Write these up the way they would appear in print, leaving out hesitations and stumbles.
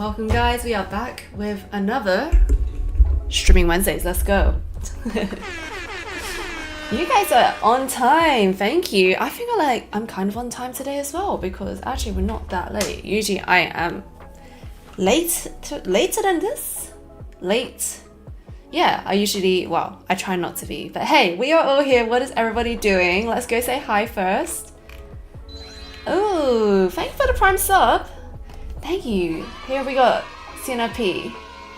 Welcome guys, we are back with another Streaming Wednesdays. Let's go. You guys are on time, thank you. I feel like I'm kind of on time today as well because actually we're not that late. Usually I am later than this. Late. Yeah, I try not to be. But hey, we are all here. What is everybody doing? Let's go say hi first. Oh, thank you for the Prime sub. Thank you. Here we got Sienna P.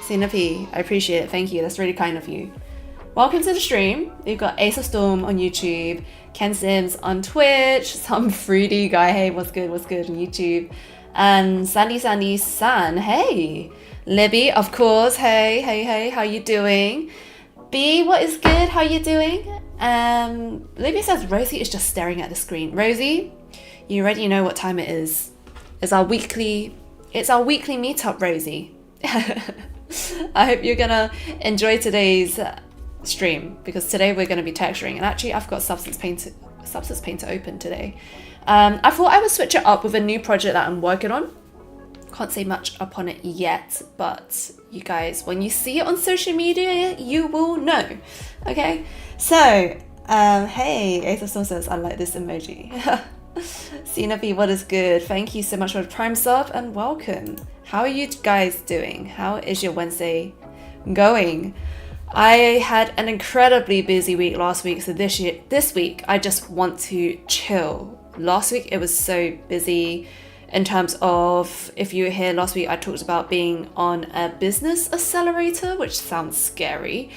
Sienna P, I appreciate it. Thank you. That's really kind of you. Welcome to the stream. We've got Ace of Storm on YouTube, Ken Sims on Twitch, some 3D guy. Hey, what's good on YouTube? And Sandy San. Hey. Libby, of course. Hey. How you doing? B, what is good? How you doing? Libby says Rosie is just staring at the screen. Rosie, you already know what time it is. It's our weekly meetup, Rosie. I hope you're gonna enjoy today's stream because today we're gonna be texturing, and actually I've got Substance Painter open today. I thought I would switch it up with a new project that I'm working on. Can't say much upon it yet, but you guys, when you see it on social media, you will know. Okay, so hey, Ace of Storm says I like this emoji. Sina B, what is good? Thank you so much for the Prime sub and welcome. How are you guys doing? How is your Wednesday going? I had an incredibly busy week last week, so this week I just want to chill. Last week it was so busy in terms of, if you were here last week, I talked about being on a business accelerator, which sounds scary,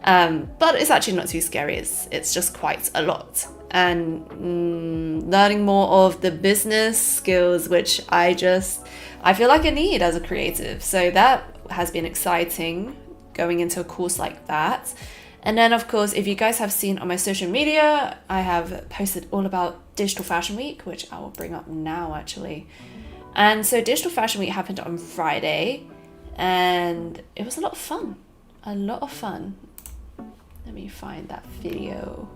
but it's actually not too scary. It's just quite a lot. And learning more of the business skills, which I feel like I need as a creative. So that has been exciting, going into a course like that. And then of course, if you guys have seen on my social media, I have posted all about Digital Fashion Week, which I will bring up now actually. And so Digital Fashion Week happened on Friday and it was a lot of fun. Let me find that video.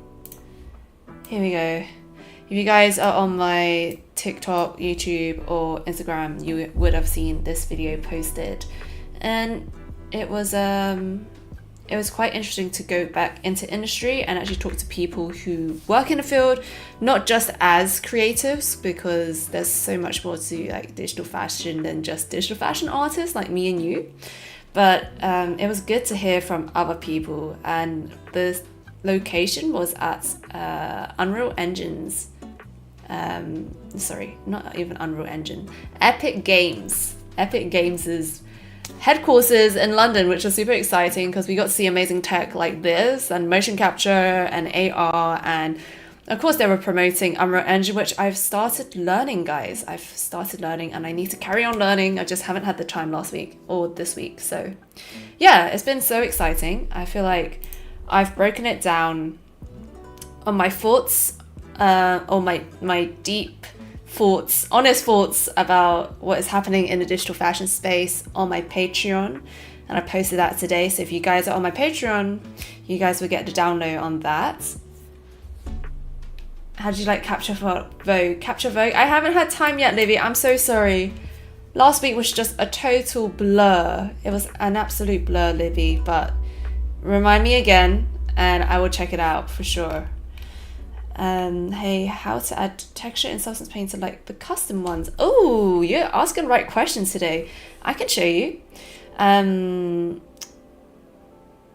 Here we go. If you guys are on my TikTok, YouTube, or Instagram, you would have seen this video posted. And it was quite interesting to go back into industry and actually talk to people who work in the field, not just as creatives, because there's so much more to like digital fashion than just digital fashion artists like me and you. But it was good to hear from other people, and the location was at Unreal Engine's sorry, not even Unreal Engine, Epic Games. Epic Games' headquarters in London, which was super exciting because we got to see amazing tech like this and motion capture and AR, and of course they were promoting Unreal Engine, which I've started learning, guys. I've started learning and I need to carry on learning. I just haven't had the time last week or this week. So yeah, it's been so exciting. I feel like I've broken it down on my thoughts, or my deep thoughts, honest thoughts about what is happening in the digital fashion space on my Patreon. And I posted that today. So if you guys are on my Patreon, you guys will get the download on that. How did you like Capture Vogue? Capture Vogue? I haven't had time yet, Livy. I'm so sorry. Last week was just a total blur. It was an absolute blur, Livy. But remind me again and I will check it out for sure. Hey, how to add texture in Substance Painter like the custom ones? Oh, you're asking the right questions today. I can show you.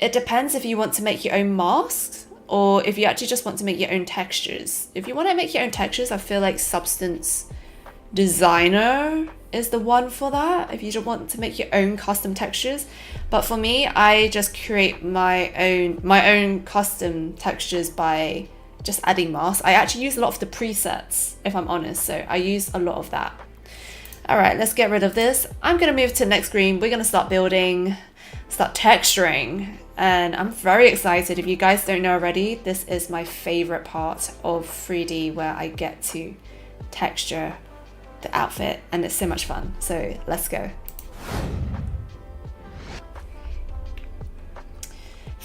It depends if you want to make your own masks or if you actually just want to make your own textures. If you want to make your own textures, I feel like Substance Designer is the one for that, if you just want to make your own custom textures. But for me, I just create my own custom textures by just adding masks. I actually use a lot of the presets, if I'm honest, so I use a lot of that. All right, let's get rid of this. I'm gonna move to the next screen. We're gonna start building, start texturing, and I'm very excited. If you guys don't know already, this is my favorite part of 3D, where I get to texture the outfit, and it's so much fun. So let's go.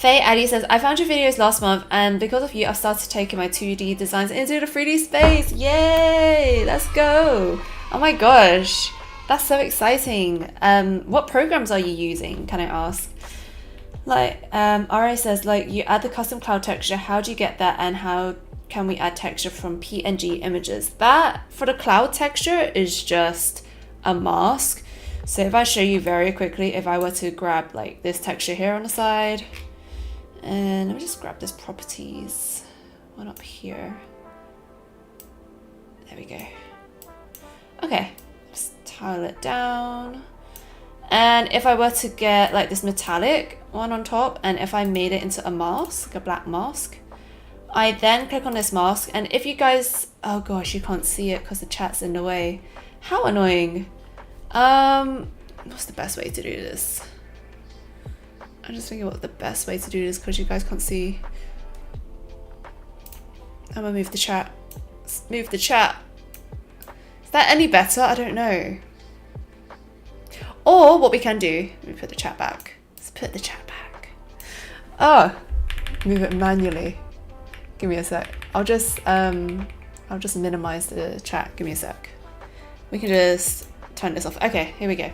Faye Addy says, I found your videos last month and because of you, I've started taking my 2D designs into the 3D space. Yay, let's go. Oh my gosh, That's so exciting. What programs are you using, can I ask? Like, RA says, like, you add the custom cloud texture. How do you get that? And how can we add texture from PNG images? That, for the cloud texture, is just a mask. So if I show you very quickly, if I were to grab like this texture here on the side, and let me just grab this properties one up here. There we go. Okay, just tile it down. And if I were to get like this metallic one on top, and if I made it into a mask, a black mask, I then click on this mask. And if you guys, oh gosh, you can't see it because the chat's in the way. How annoying. What's the best way to do this? I'm just thinking what the best way to do this because you guys can't see. I'm gonna move the chat. Let's move the chat. Is that any better? I don't know. Or what we can do, let me put the chat back. Let's put the chat back. Oh, move it manually. Give me a sec. I'll just minimize the chat. Give me a sec. We can just turn this off. Okay, here we go.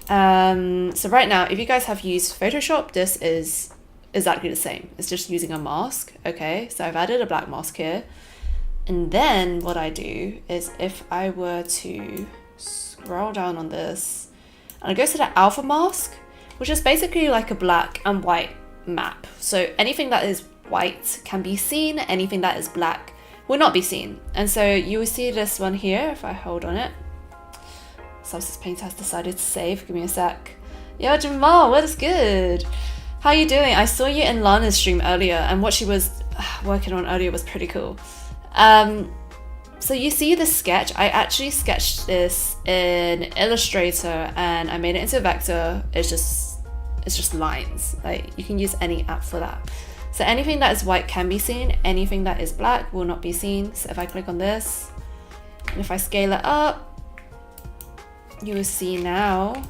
So right now, if you guys have used Photoshop, this is exactly the same. It's just using a mask. Okay, so I've added a black mask here. And then what I do is if I were to scroll down on this, and it goes to the alpha mask, which is basically like a black and white map. So anything that is white can be seen, anything that is black will not be seen. And so you will see this one here, if I hold on it. Substance Paint has decided to save, give me a sec. Yo, Jamal, what is good? How you doing? I saw you in Lana's stream earlier, and what she was working on earlier was pretty cool. So you see the sketch, I actually sketched this in Illustrator and I made it into a vector. It's just lines. Like, you can use any app for that. So anything that is white can be seen, anything that is black will not be seen. So if I click on this, and if I scale it up, you will see now.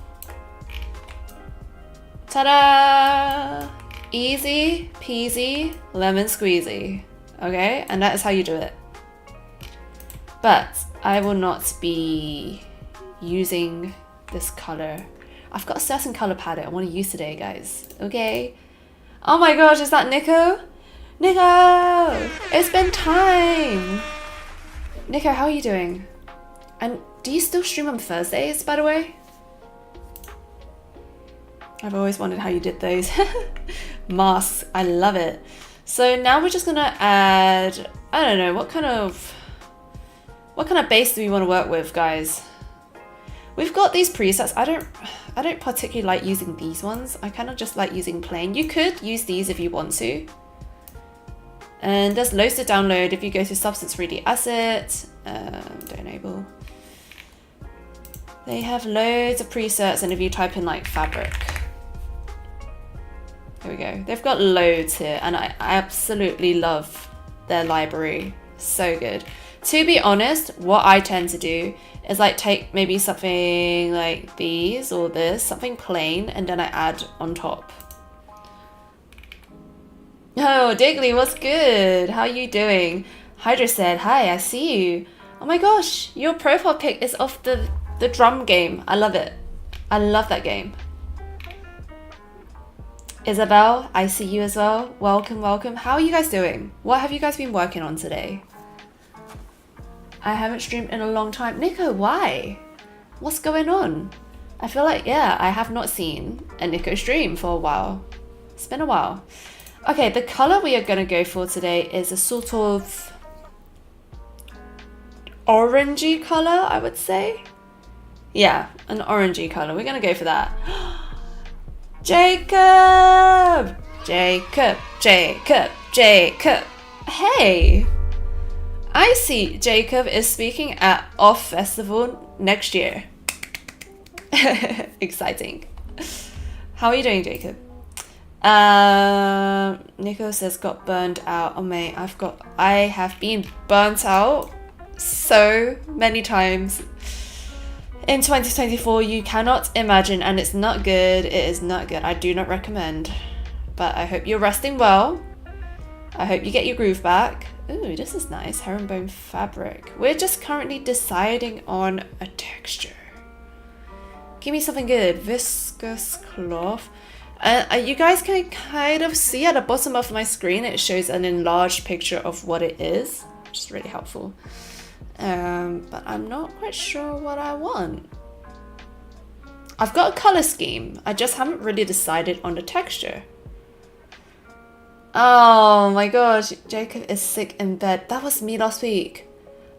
Ta-da! Easy peasy lemon squeezy. Okay, and that is how you do it. But I will not be using this color. I've got a certain color palette I want to use today, guys. Okay. Oh my gosh, is that Nico? Nico! It's been time! Nico, how are you doing? And do you still stream on Thursdays, by the way? I've always wondered how you did those. Masks, I love it. So now we're just gonna add, I don't know, what kind of base do we want to work with, guys? We've got these presets. I don't particularly like using these ones. I kind of just like using plain. You could use these if you want to. And there's loads to download if you go to Substance 3D Asset, don't enable. They have loads of presets, and if you type in like fabric, here we go. They've got loads here, and I absolutely love their library. So good. To be honest, what I tend to do is like take maybe something like these or this, something plain, and then I add on top. Oh, Diggly, what's good? How are you doing? Hydra said, hi, I see you. Oh my gosh, your profile pic is off the drum game. I love it. I love that game. Isabel, I see you as well. Welcome, welcome. How are you guys doing? What have you guys been working on today? I haven't streamed in a long time. Nico, why? What's going on? I feel like, yeah, I have not seen a Nico stream for a while. It's been a while. Okay, the color we are going to go for today is a sort of orangey color, I would say. Yeah, an orangey color. We're going to go for that. Jacob! Jacob, Jacob, Jacob. Hey! I see Jacob is speaking at Off Festival next year. Exciting. How are you doing, Jacob? Nico says got burned out. Oh mate, I have been burnt out so many times in 2024. You cannot imagine, and it's not good. It is not good. I do not recommend. But I hope you're resting well. I hope you get your groove back. Ooh, this is nice. Herringbone fabric. We're just currently deciding on a texture. Give me something good. Viscous cloth. You guys can kind of see at the bottom of my screen, it shows an enlarged picture of what it is, which is really helpful. But I'm not quite sure what I want. I've got a color scheme. I just haven't really decided on the texture. Oh my gosh, Jacob is sick in bed. That was me last week.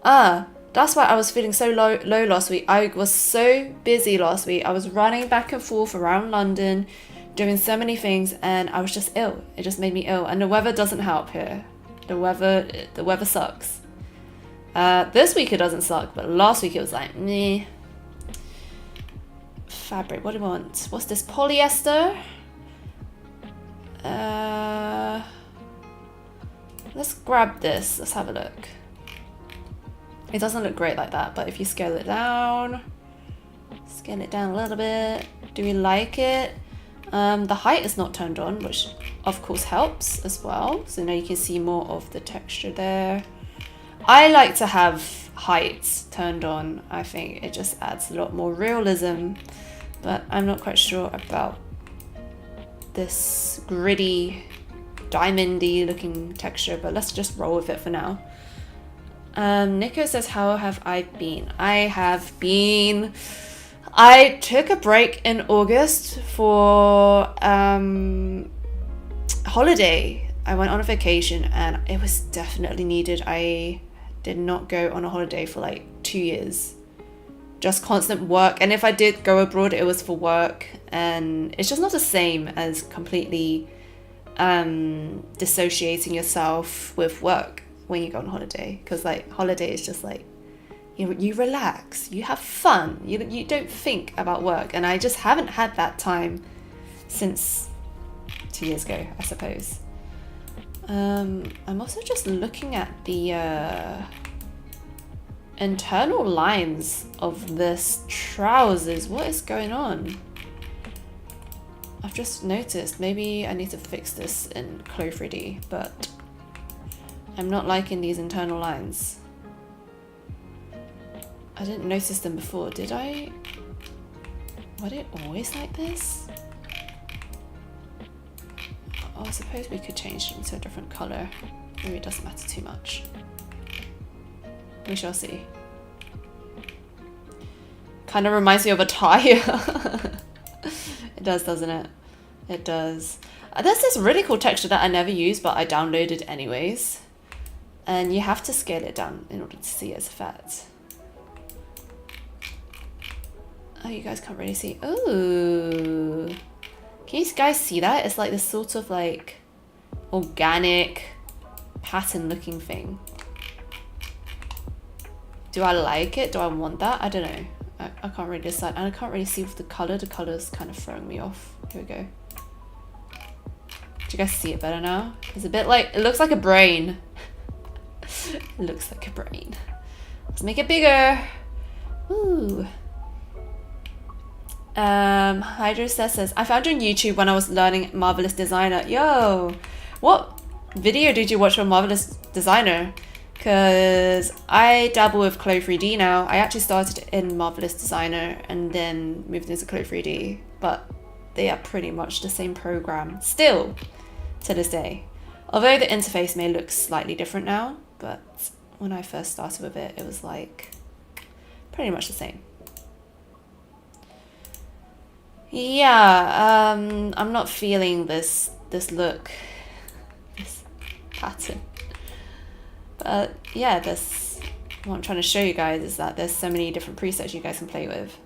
That's why I was feeling so low last week. I was so busy last week. I was running back and forth around London, doing so many things, and I was just ill. It just made me ill. And the weather doesn't help here. The weather sucks. This week it doesn't suck, but last week it was like, meh. Fabric, what do you want? What's this? Polyester? Let's grab this. Let's have a look. It doesn't look great like that, but if you scale it down a little bit. Do we like it? The height is not turned on, which of course helps as well. So now you can see more of the texture there. I like to have heights turned on. I think it just adds a lot more realism, but I'm not quite sure about this gritty, diamondy looking texture, but let's just roll with it for now. Nico says, how have I been? I took a break in August for holiday. I went on a vacation and it was definitely needed. I did not go on a holiday for like 2 years. Just constant work. And if I did go abroad, it was for work. And it's just not the same as completely dissociating yourself with work when you go on holiday, because like holiday is just like you relax, you have fun, you don't think about work, and I just haven't had that time since 2 years ago, I suppose. I'm also just looking at the internal lines of this trousers. What is going on? I've just noticed maybe I need to fix this in Clo 3D, but I'm not liking these internal lines. I didn't notice them before, did I? Was it always like this? Oh, I suppose we could change them to a different colour. Maybe it doesn't matter too much. We shall see. Kind of reminds me of a tie. It does, doesn't it? It does. There's this really cool texture that I never use, but I downloaded anyways. And you have to scale it down in order to see its effect. Oh, you guys can't really see. Ooh. Can you guys see that? It's like this sort of like organic pattern looking thing. Do I like it? Do I want that? I don't know. I can't really decide. And I can't really see with the colour. The colour's kind of throwing me off. Here we go. Do you guys see it better now? It's a bit like, it looks like a brain. It looks like a brain. Let's make it bigger. Ooh. Hydro says, I found you on YouTube when I was learning Marvelous Designer. Yo, what video did you watch on Marvelous Designer? Because I dabble with Clo 3D now. I actually started in Marvelous Designer and then moved into Clo 3D, but they are pretty much the same program still to this day. Although the interface may look slightly different now, but when I first started with it, it was like pretty much the same. Yeah, I'm not feeling this look, this pattern. But yeah, what I'm trying to show you guys is that there's so many different presets you guys can play with.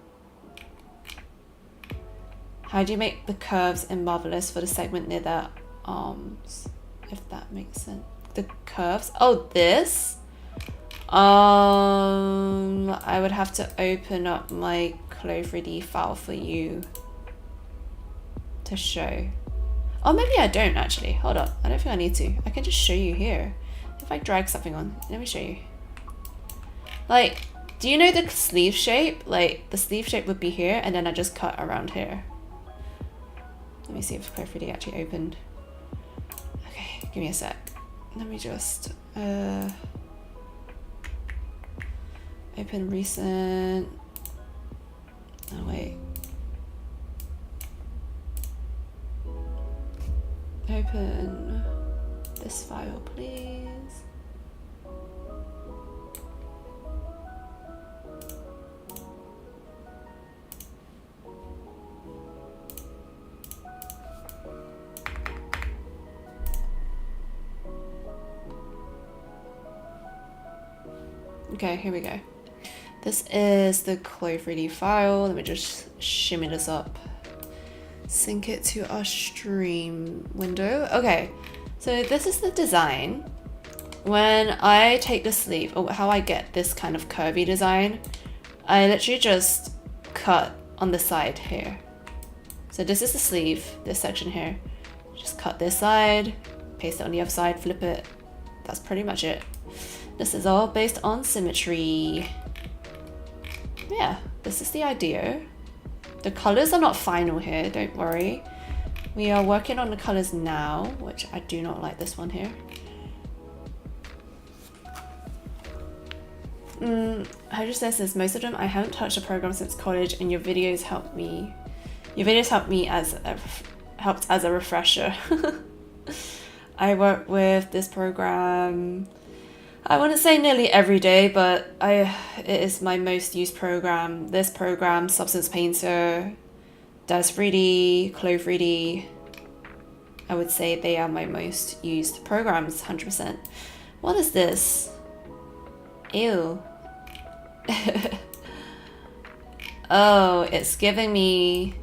How do you make the curves in Marvelous for the segment near their arms? If that makes sense. The curves? Oh, this? I would have to open up my Clo 3D file for you to show. Oh, maybe I don't actually. Hold up. I don't think I need to. I can just show you here. If I drag something on, let me show you. Like, do you know the sleeve shape? Like, the sleeve shape would be here, and then I just cut around here. Let me see if Clo 3D actually opened. Okay, give me a sec. Let me just open recent. Oh wait, Open this file, please. Okay, here we go. This is the Clo 3D file. Let me just shimmy this up. Sync it to our stream window. Okay, so this is the design. When I take the sleeve, or how I get this kind of curvy design, I literally just cut on the side here. So this is the sleeve, this section here. Just cut this side, paste it on the other side, flip it. That's pretty much it. This is all based on symmetry. Yeah, this is the idea. The colors are not final here, don't worry. We are working on the colors now, which I do not like this one here. Hydra says most of them I haven't touched the program since college, and your videos helped me. Your videos helped me helped as a refresher. I work with this program. I wouldn't say nearly every day, but it is my most used program. This program, Substance Painter, Does 3D, Clo 3D. I would say they are my most used programs, 100%. What is this? Ew. Oh, it's giving me...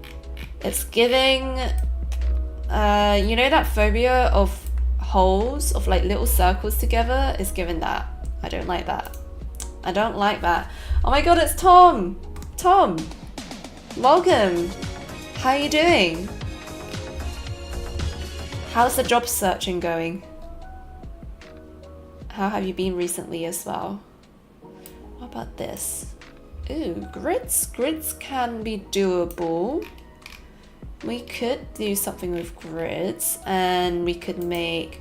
It's giving... you know that phobia of holes, of like little circles together? Is giving that. I don't like that. I don't like that. Oh my god, it's Tom! Tom! Welcome! How are you doing? How's the job searching going? How have you been recently as well? What about this? Ooh, grids. Grids can be doable. We could do something with grids, and we could make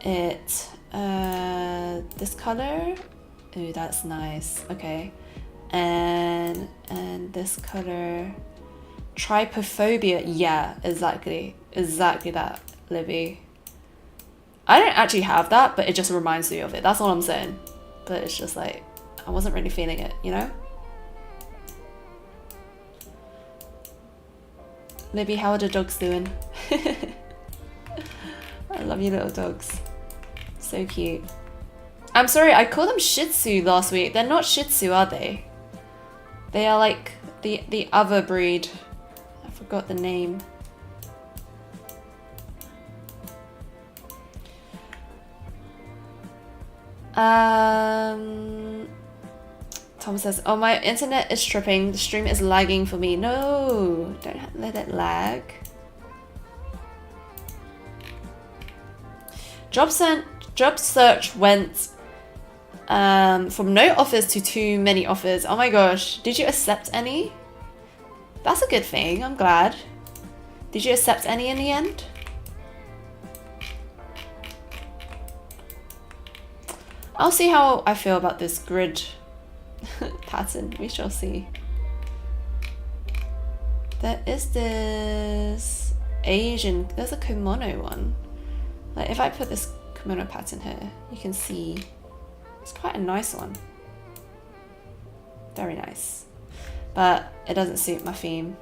it this color. Ooh, that's nice. Okay, and this color. Trypophobia. Yeah, exactly that, Libby. I don't actually have that, but it just reminds me of it. That's all I'm saying. But it's just like I wasn't really feeling it, you know. Libby, how are the dogs doing? I love you little dogs. So cute. I'm sorry, I called them Shih Tzu last week. They're not Shih Tzu, are they? They are like the other breed. I forgot the name. Tom says, oh, my internet is tripping. The stream is lagging for me. No, don't let it lag. Job search went from no offers to too many offers. Oh my gosh. Did you accept any? That's a good thing. I'm glad. Did you accept any in the end? I'll see how I feel about this grid pattern. We shall see. There is this Asian, there's a kimono one. Like if I put this kimono pattern here, you can see it's quite a nice one. Very nice. But it doesn't suit my theme.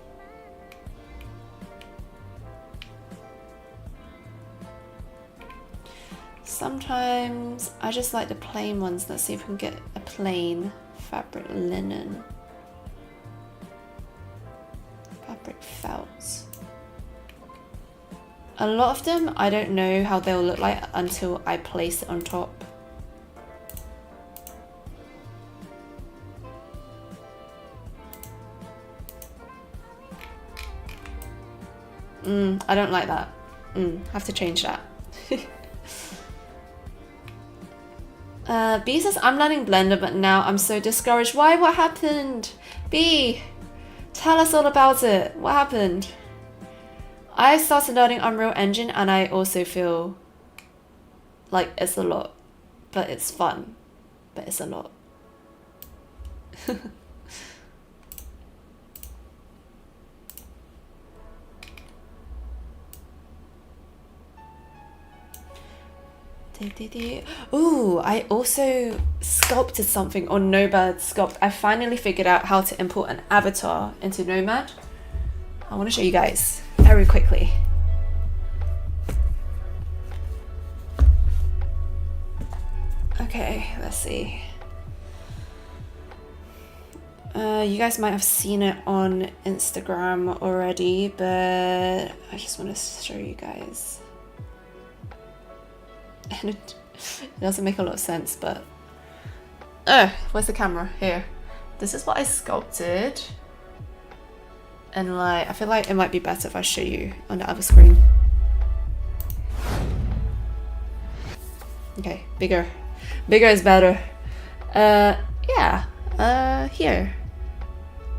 Sometimes I just like the plain ones. Let's see if we can get a plain fabric linen. Fabric felt. A lot of them, I don't know how they'll look like until I place it on top. I don't like that. Have to change that. B says, I'm learning Blender, but now I'm so discouraged. Why? What happened? B, tell us all about it. What happened? I started learning Unreal Engine and I also feel like it's a lot, but it's fun, but it's a lot. Ooh, I also sculpted something on Nomad Sculpt. I finally figured out how to import an avatar into Nomad. I want to show you guys very quickly. Okay, let's see. You guys might have seen it on Instagram already, but I just want to show you guys. And it doesn't make a lot of sense, but where's the camera? Here. This is what I sculpted, and like I feel like it might be better if I show you on the other screen. Okay, bigger is better. Yeah, here.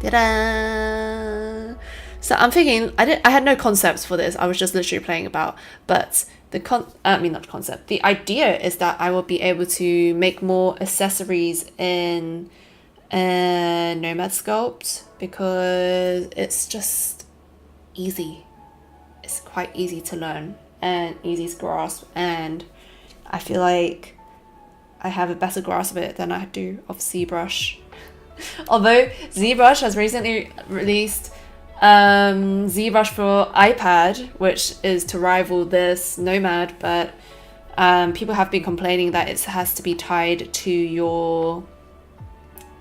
Ta-da! So I'm thinking, I had no concepts for this. I was just literally playing about, but the idea is that I will be able to make more accessories in Nomad Sculpt because it's just easy. It's quite easy to learn and easy to grasp, and I feel like I have a better grasp of it than I do of ZBrush. Although ZBrush has recently released ZBrush for iPad, which is to rival this Nomad, but people have been complaining that it has to be tied to your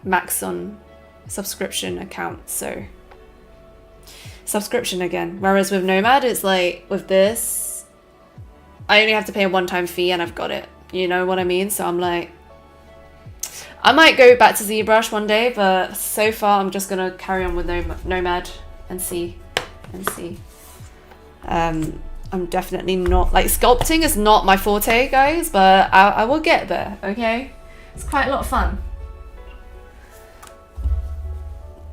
Maxon subscription account, so subscription again. Whereas with Nomad, it's like with this, I only have to pay a one-time fee and I've got it. You know what I mean? So I'm like, I might go back to ZBrush one day, but so far I'm just gonna carry on with Nomad and see. I'm definitely not, like, sculpting is not my forte, guys, but I will get there, okay? It's quite a lot of fun.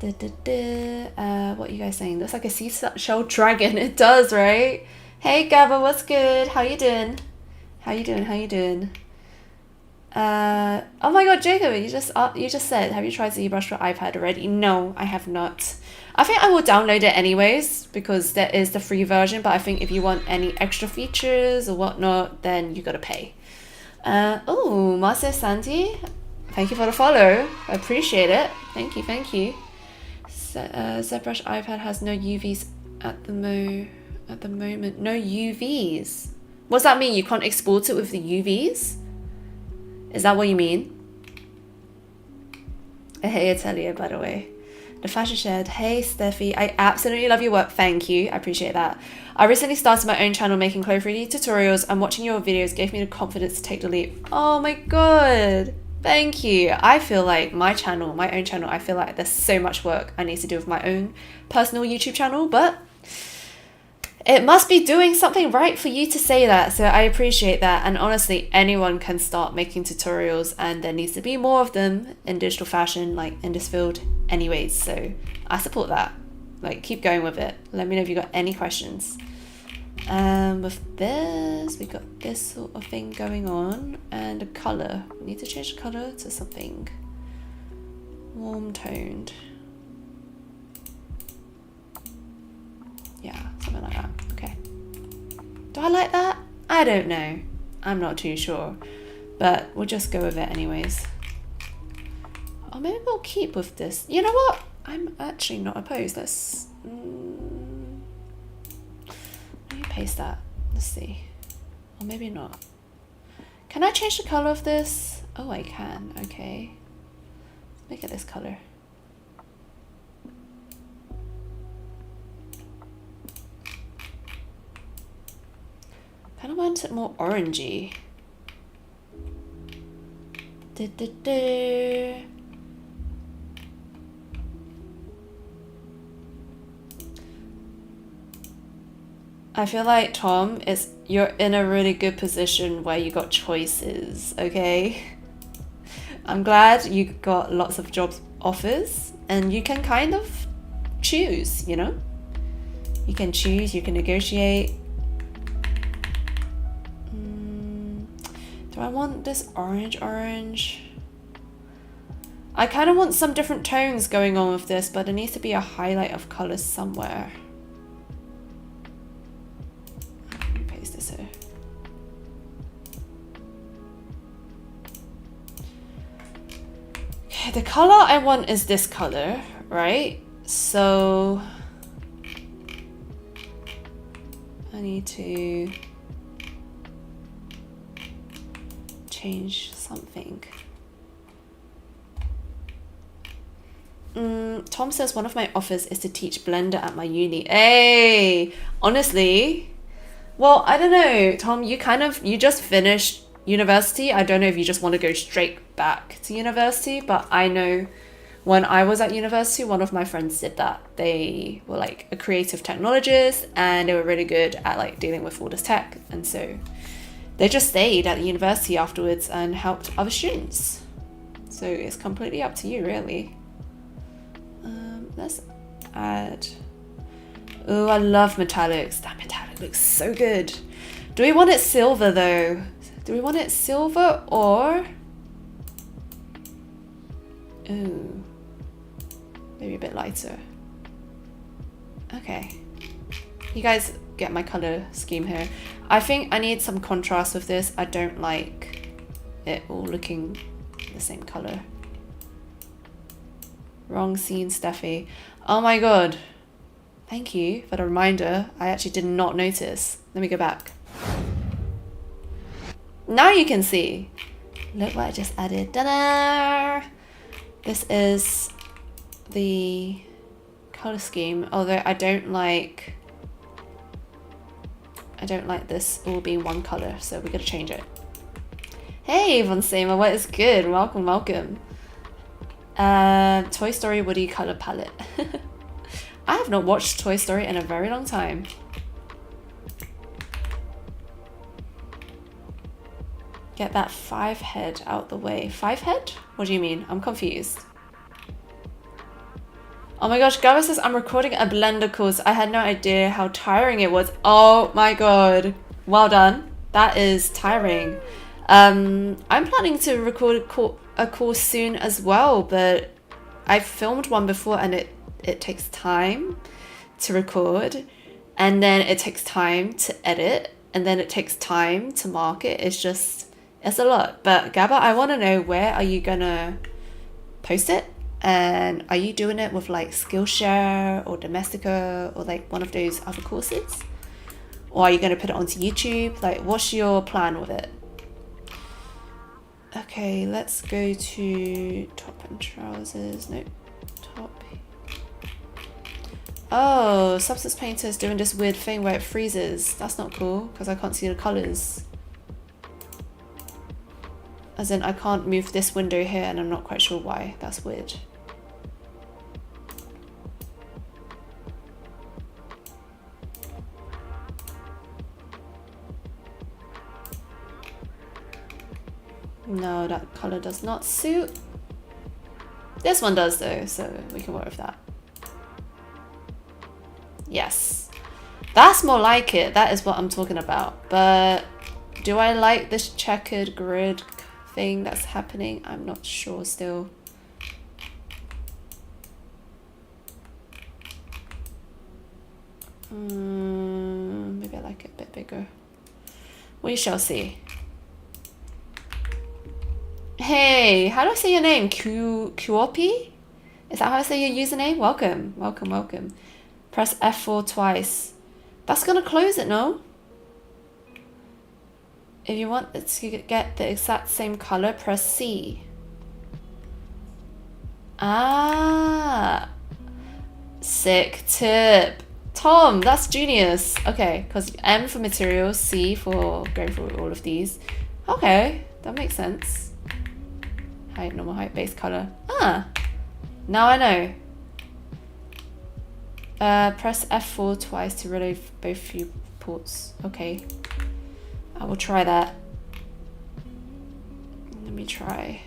What are you guys saying? Looks like a seashell dragon. It does, right? Hey Gabba, what's good? How you doing? How you doing? Oh my god, Jacob, you just said, have you tried ZBrush for iPad already? No, I have not. I think I will download it anyways because there is the free version, but I think if you want any extra features or whatnot, then you gotta pay. Oh, Marcel Santi, thank you for the follow. I appreciate it. Thank you. ZBrush iPad has no UVs at the moment. No UVs. What does that mean? You can't export it with the UVs? Is that what you mean? Hey, Atelier, by the way. The fashion shed. Hey, Steffi. I absolutely love your work. Thank you. I appreciate that. I recently started my own channel making clothes 3D tutorials, and watching your videos gave me the confidence to take the leap. Oh my god. Thank you. I feel like my own channel, I feel like there's so much work I need to do with my own personal YouTube channel, but it must be doing something right for you to say that, so I appreciate that. And honestly, anyone can start making tutorials, and there needs to be more of them in digital fashion, like in this field anyways, so I support that. Like, keep going with it. Let me know if you got any questions. With this, we got this sort of thing going on, and the color. We need to change the color to something warm toned. Yeah, something like that. Okay. Do I like that? I don't know. I'm not too sure. But we'll just go with it anyways. Or maybe we'll keep with this. You know what? I'm actually not opposed. Let's... let me paste that. Let's see. Or maybe not. Can I change the color of this? Oh, I can. Okay. Make it this color. Kind of want it more orangey. I feel like, Tom, you're in a really good position where you got choices, okay? I'm glad you got lots of job offers and you can kind of choose, you know? You can choose, you can negotiate. Do I want this orange? I kind of want some different tones going on with this, but there needs to be a highlight of colors somewhere. Paste this here. Okay, the color I want is this color, right? So I need to change something. Tom says one of my offers is to teach Blender at my uni. Hey, honestly, well, I don't know, Tom, you just finished university. I don't know if you just want to go straight back to university, but I know when I was at university, one of my friends did that. They were like a creative technologist and they were really good at like dealing with all this tech. And so they just stayed at the university afterwards and helped other students. So it's completely up to you, really. Let's add. Oh, I love metallics. That metallic looks so good. Do we want it silver though? Do we want it silver or? Ooh, maybe a bit lighter. Okay. You guys get my color scheme here. I think I need some contrast with this. I don't like it all looking the same color. Wrong scene, Steffi. Oh my god. Thank you for the reminder. I actually did not notice. Let me go back. Now you can see. Look what I just added. Ta-da! This is the color scheme. Although I don't like this all being one color, so we're gonna change it. Hey, Von Seema, what is good? Welcome, welcome. Toy Story Woody color palette. I have not watched Toy Story in a very long time. Get that 5 head out the way. 5 head? What do you mean? I'm confused. Oh my gosh, Gabba says I'm recording a Blender course. I had no idea how tiring it was. Oh my god. Well done. That is tiring. I'm planning to record a course soon as well, but I filmed one before and it takes time to record and then it takes time to edit and then it takes time to market. It's a lot. But Gabba, I want to know, where are you gonna post it? And are you doing it with like Skillshare or Domestika or like one of those other courses? Or are you going to put it onto YouTube? Like, what's your plan with it? Okay, let's go to top and trousers. No, top. Oh, Substance Painter is doing this weird thing where it freezes. That's not cool because I can't see the colors. As in, I can't move this window here and I'm not quite sure why. That's weird. No, that color does not suit. This one does though, so we can work with that. Yes. That's more like it. That is what I'm talking about. But do I like this checkered grid thing that's happening? I'm not sure still. Maybe I like it a bit bigger. We shall see. Hey, how do I say your name? Kuopi? Is that how I say your username? Welcome, welcome, welcome. Press F4 twice. That's gonna close it, no? If you want it to get the exact same color, press C. Ah, sick tip. Tom, that's genius. Okay, because M for materials, C for going through all of these. Okay, that makes sense. Height, normal height, base color. Ah, now I know. Press F4 twice to reload both viewports. Okay, I will try that. Let me try.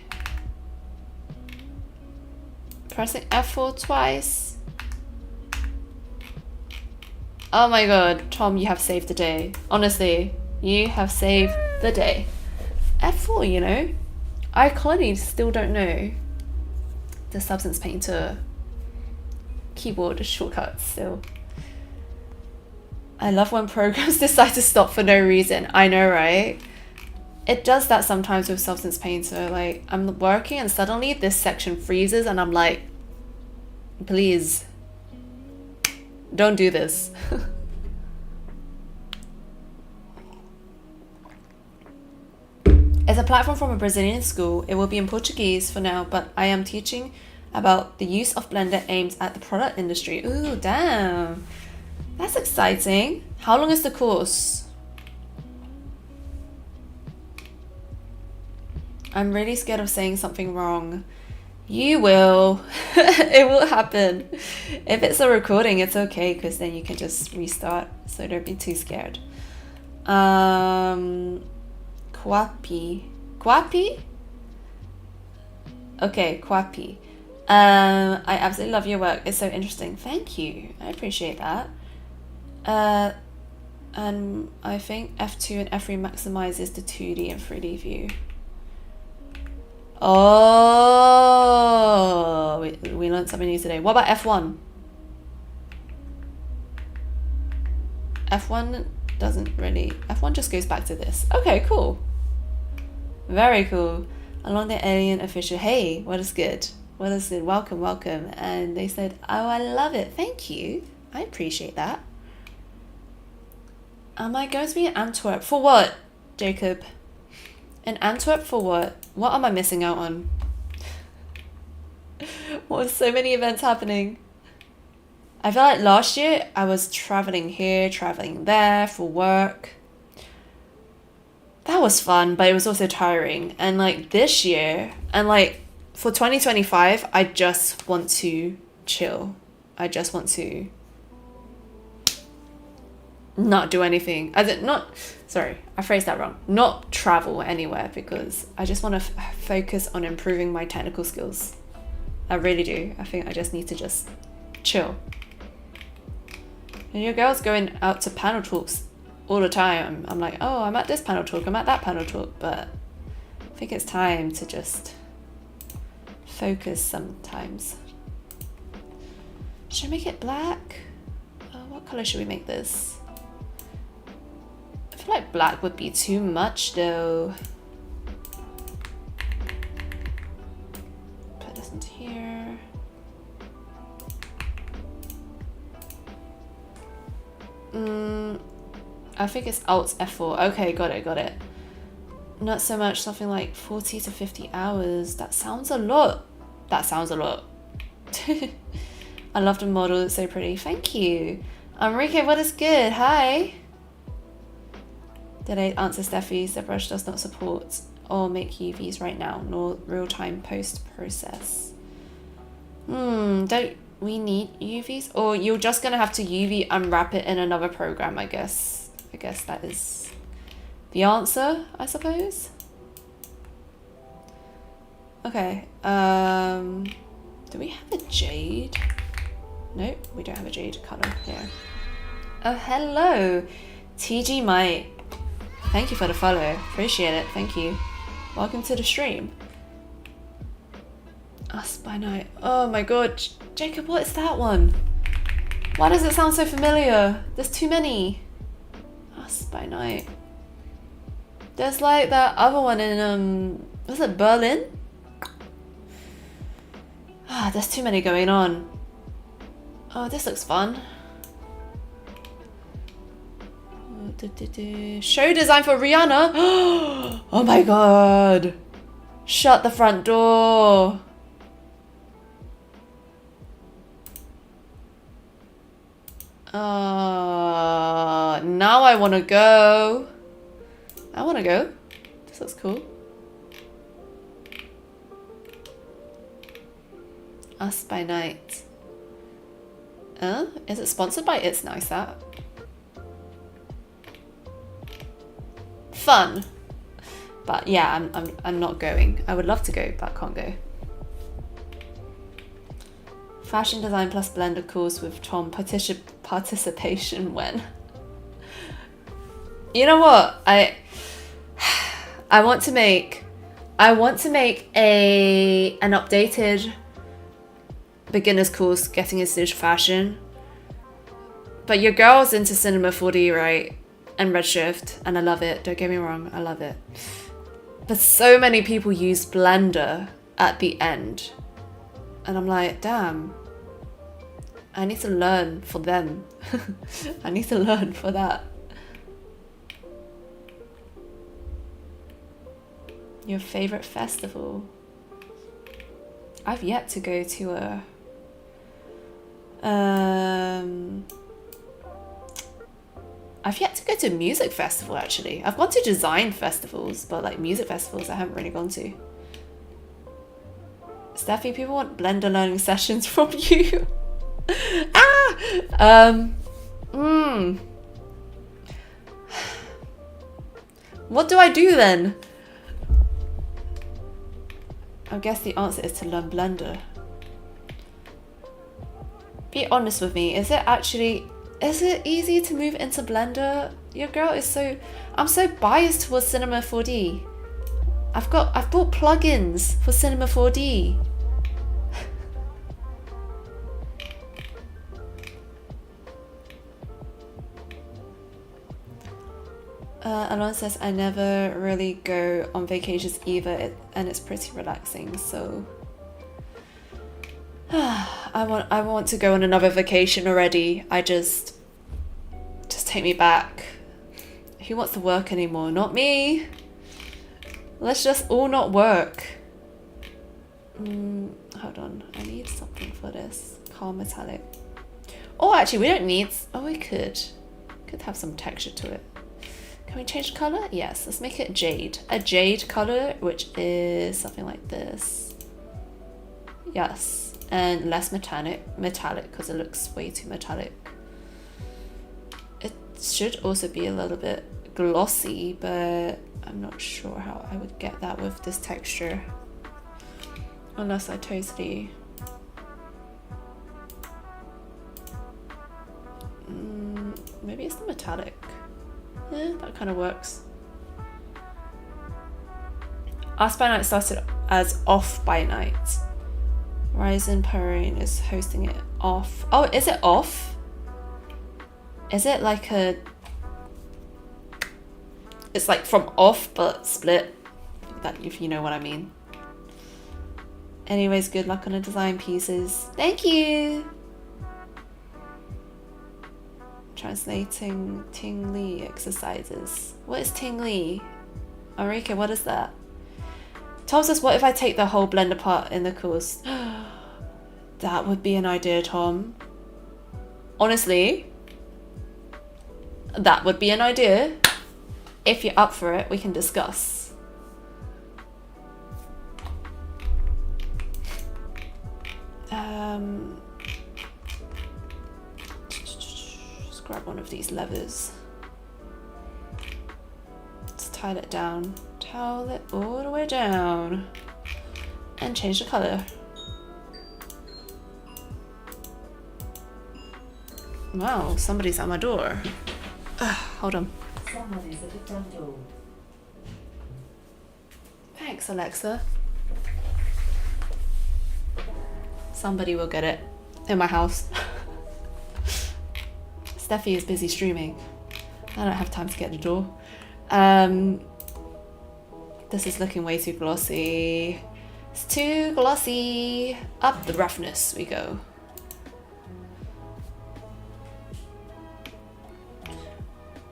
Pressing F4 twice. Oh my god, Tom, you have saved the day. Honestly, you have saved the day. F4, you know? I clearly still don't know the Substance Painter keyboard shortcuts still. I love when programs decide to stop for no reason. I know, right? It does that sometimes with Substance Painter. Like, I'm working and suddenly this section freezes and I'm like, please, don't do this. It's a platform from a Brazilian school. It will be in Portuguese for now, but I am teaching about the use of Blender aimed at the product industry. Ooh, damn. That's exciting. How long is the course? I'm really scared of saying something wrong. You will. It will happen. If it's a recording, it's okay, because then you can just restart. So don't be too scared. Kwapi. Kwapi? Okay, Kwapi. I absolutely love your work. It's so interesting. Thank you. I appreciate that. And I think F2 and F3 maximizes the 2D and 3D view. Oh, we learned something new today. What about F1? F1 doesn't really... F1 just goes back to this. Okay, cool. Very cool. Along the alien official, hey, what is good? What is good? Welcome, welcome. And they said, oh, I love it. Thank you. I appreciate that. Am I going to be in Antwerp? For what, Jacob? In Antwerp for what? What am I missing out on? What, so many events happening. I feel like last year I was traveling here, traveling there for work. That was fun, but it was also tiring. And like this year, and like for 2025, I just want to chill. I just want to not do anything. Sorry, I phrased that wrong. Not travel anywhere, because I just want to focus on improving my technical skills. I really do. I think I just need to just chill. And your girl's going out to panel talks all the time. I'm like, oh, I'm at this panel talk, I'm at that panel talk, but I think it's time to just focus sometimes. Should I make it black? What color should we make this? I feel like black would be too much though. Put this into here. I think it's Alt F4. Okay, got it. Not so much, something like 40 to 50 hours. That sounds a lot. I love the model, it's so pretty. Thank you. Enrique, what is good? Hi. Did I answer Steffi? The brush does not support or make UVs right now, nor real-time post-process. Don't we need UVs? Or you're just gonna have to UV unwrap it in another program, I guess. I guess that is the answer, I suppose. Okay, do we have a jade? Nope, we don't have a jade color here. Oh, hello, TG Mike. Thank you for the follow, appreciate it, thank you. Welcome to the stream. Us by Night. Oh my god, Jacob, what is that one? Why does it sound so familiar? There's too many. Us by Night. There's like that other one in was it Berlin? There's too many going on. Oh, this looks fun. Show design for Rihanna. Oh my god. Shut the front door. Now I want to go. This looks cool. Us by Night. Is it sponsored by It's Nice That? Fun. But yeah, I'm not going. I would love to go, but can't go. Fashion design plus Blender course with Tom. Participation when? You know what? I want to make an updated beginner's course getting into digital fashion. But your girl's into Cinema 4D, right? And Redshift, and I love it. Don't get me wrong, I love it. But so many people use Blender at the end. And I'm like, damn, I need to learn for them. I need to learn for that. Your favorite festival? I've yet to go to a I've yet to go to a music festival actually. I've gone to design festivals, but like music festivals I haven't really gone to. Steffi, people want Blender learning sessions from you. What do I do then? I guess the answer is to learn Blender. Be honest with me, is it easy to move into Blender? Your girl is I'm so biased towards Cinema 4D. I've bought plugins for Cinema 4D. Alon says, I never really go on vacations either, and it's pretty relaxing, so... I want to go on another vacation already. Just take me back. Who wants to work anymore? Not me. Let's just all not work. Hold on, I need something for this. Calm metallic. Oh, actually, we don't need... Oh, we could have some texture to it. Can we change color? Yes, let's make it jade. A jade color, which is something like this. Yes, and less metallic because it looks way too metallic. It should also be a little bit glossy, but I'm not sure how I would get that with this texture. Unless I totally... maybe it's the metallic. That kind of works. Us by Night started as Off by Night. Ryzen Perrine is hosting it off. Oh, is it off? Is it like a... It's like from off but split. That, if you know what I mean. Anyways, good luck on the design pieces. Thank you! Translating Ting Li exercises. What is Ting Li? Enrique, what is that? Tom says, what if I take the whole Blender part in the course? That would be an idea, Tom. Honestly, that would be an idea. If you're up for it, we can discuss. Just grab one of these levers. Let's tile it down. Tile it all the way down. And change the color. Wow, somebody's at my door. Hold on. Somebody's at the front door. Thanks, Alexa. Somebody will get it in my house. Steffi is busy streaming. I don't have time to get the door. This is looking way too glossy. It's too glossy. Up the roughness we go.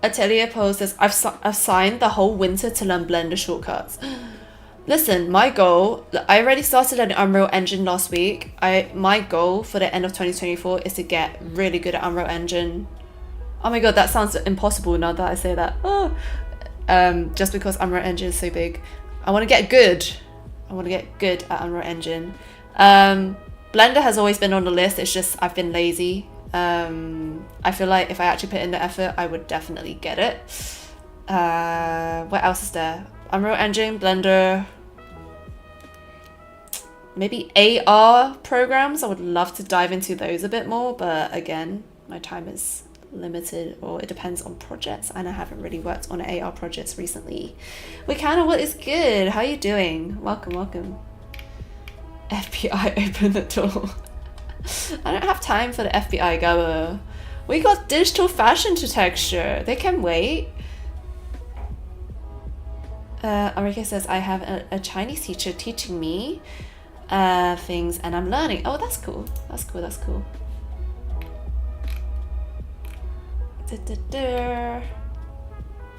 Atelier Pose says, I've signed the whole winter to learn Blender shortcuts. Listen, my goal, I already started an Unreal Engine last week. My goal for the end of 2024 is to get really good at Unreal Engine. Oh my god, that sounds impossible now that I say that. Oh. Just because Unreal Engine is so big. I want to get good. I want to get good at Unreal Engine. Blender has always been on the list. It's just I've been lazy. I feel like if I actually put in the effort, I would definitely get it. What else is there? Unreal Engine, Blender, maybe AR programs. I would love to dive into those a bit more, but again, my time is limited, or it depends on projects, and I haven't really worked on AR projects recently. Wikana, what is good? How are you doing? Welcome, welcome. FBI, open the door. I don't have time for the FBI goer. We got digital fashion to texture. They can wait. Arika says, I have a Chinese teacher teaching me things and I'm learning. Oh, that's cool. That's cool. That's cool.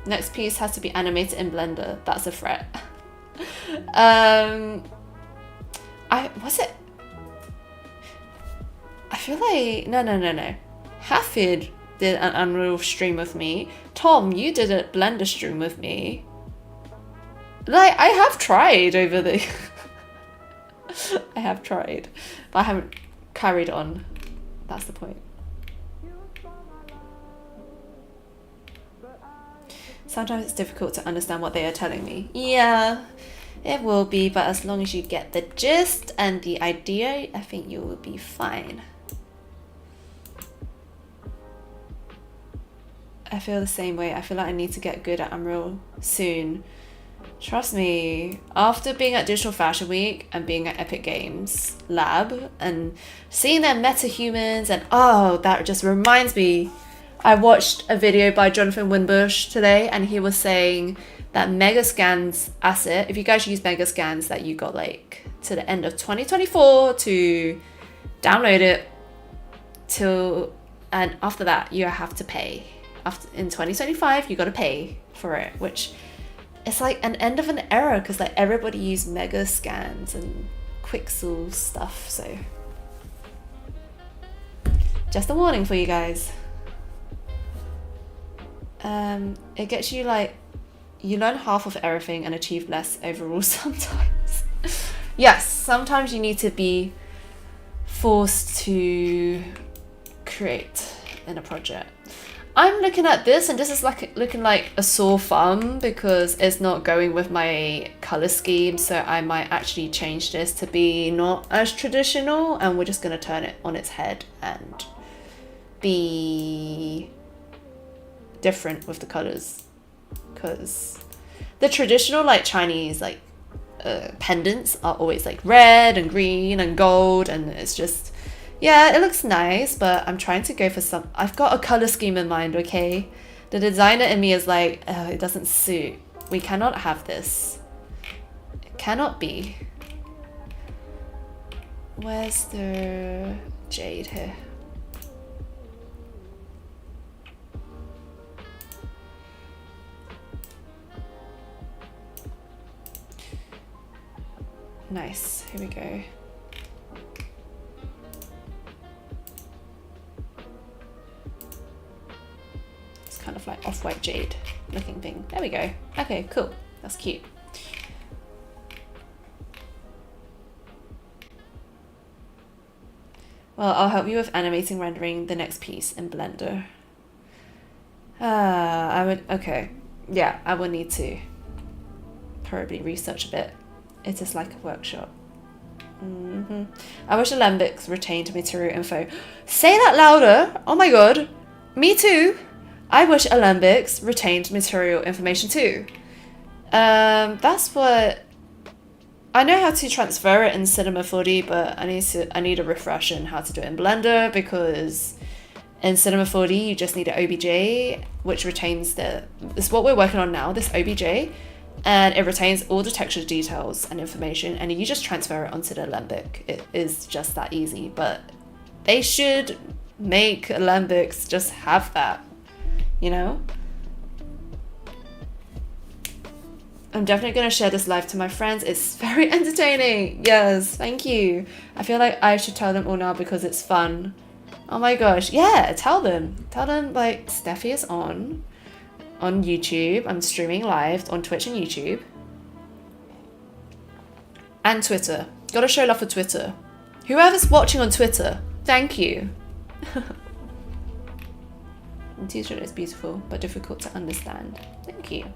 Next piece has to be animated in Blender. That's a threat. I feel like no. Hafid did an Unreal stream with me. Tom, you did a Blender stream with me. Like, I have tried over the I have tried, but I haven't carried on. That's the point. Sometimes it's difficult to understand what they are telling me. Yeah, it will be, but as long as you get the gist and the idea, I think you will be fine. I feel the same way. I feel like I need to get good at Unreal soon. Trust me, after being at Digital Fashion Week and being at Epic Games Lab and seeing their meta-humans and oh, that just reminds me. I watched a video by Jonathan Winbush today and he was saying that Megascans asset, if you guys use Megascans, that you got like to the end of 2024 to download it till, and after that you have to pay. In 2025 you got to pay for it, which it's like an end of an era because like everybody used Megascans and Quixel stuff. So just a warning for you guys. It gets you like, you learn half of everything and achieve less overall sometimes. Yes, sometimes you need to be forced to create in a project. I'm looking at this and this is like looking like a sore thumb because it's not going with my color scheme, so I might actually change this to be not as traditional and we're just going to turn it on its head and be different with the colors, because the traditional like Chinese like pendants are always like red and green and gold, and it's just, yeah, it looks nice, but I'm trying to go for some, I've got a color scheme in mind. Okay, the designer in me is like, oh, it doesn't suit, we cannot have this, it cannot be. Where's the jade here? Nice, here we go. It's kind of like off-white jade looking thing. There we go. Okay, cool. That's cute. Well, I'll help you with animating rendering the next piece in Blender. Okay. Yeah, I would need to probably research a bit. It is like a workshop. I wish Alembics retained material info. Say that louder! Oh my god. Me too. I wish Alembics retained material information too. That's what... I know how to transfer it in Cinema 4D, but I need a refresh in how to do it in Blender, because in Cinema 4D you just need an OBJ, which retains it's what we're working on now, this OBJ. And it retains all the texture details and information, and you just transfer it onto the Alembic. It is just that easy, but they should make Alembics just have that, you know? I'm definitely going to share this live to my friends. It's very entertaining. Yes, thank you. I feel like I should tell them all now because it's fun. Oh my gosh. Yeah, tell them. Tell them like Steffi is on YouTube. I'm streaming live on Twitch and YouTube. And Twitter. Gotta show love for Twitter. Whoever's watching on Twitter, thank you. The t-shirt is beautiful, but difficult to understand. Thank you.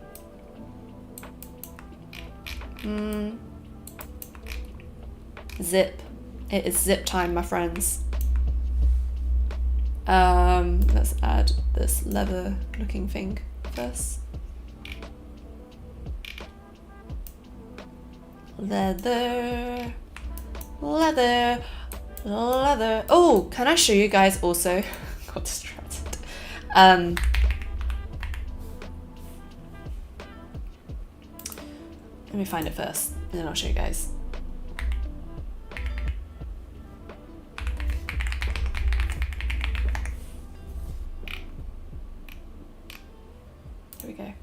Zip. It is zip time, my friends. Let's add this leather looking thing first. Leather. Oh, can I show you guys also? Got distracted. Let me find it first, and then I'll show you guys. Here we go.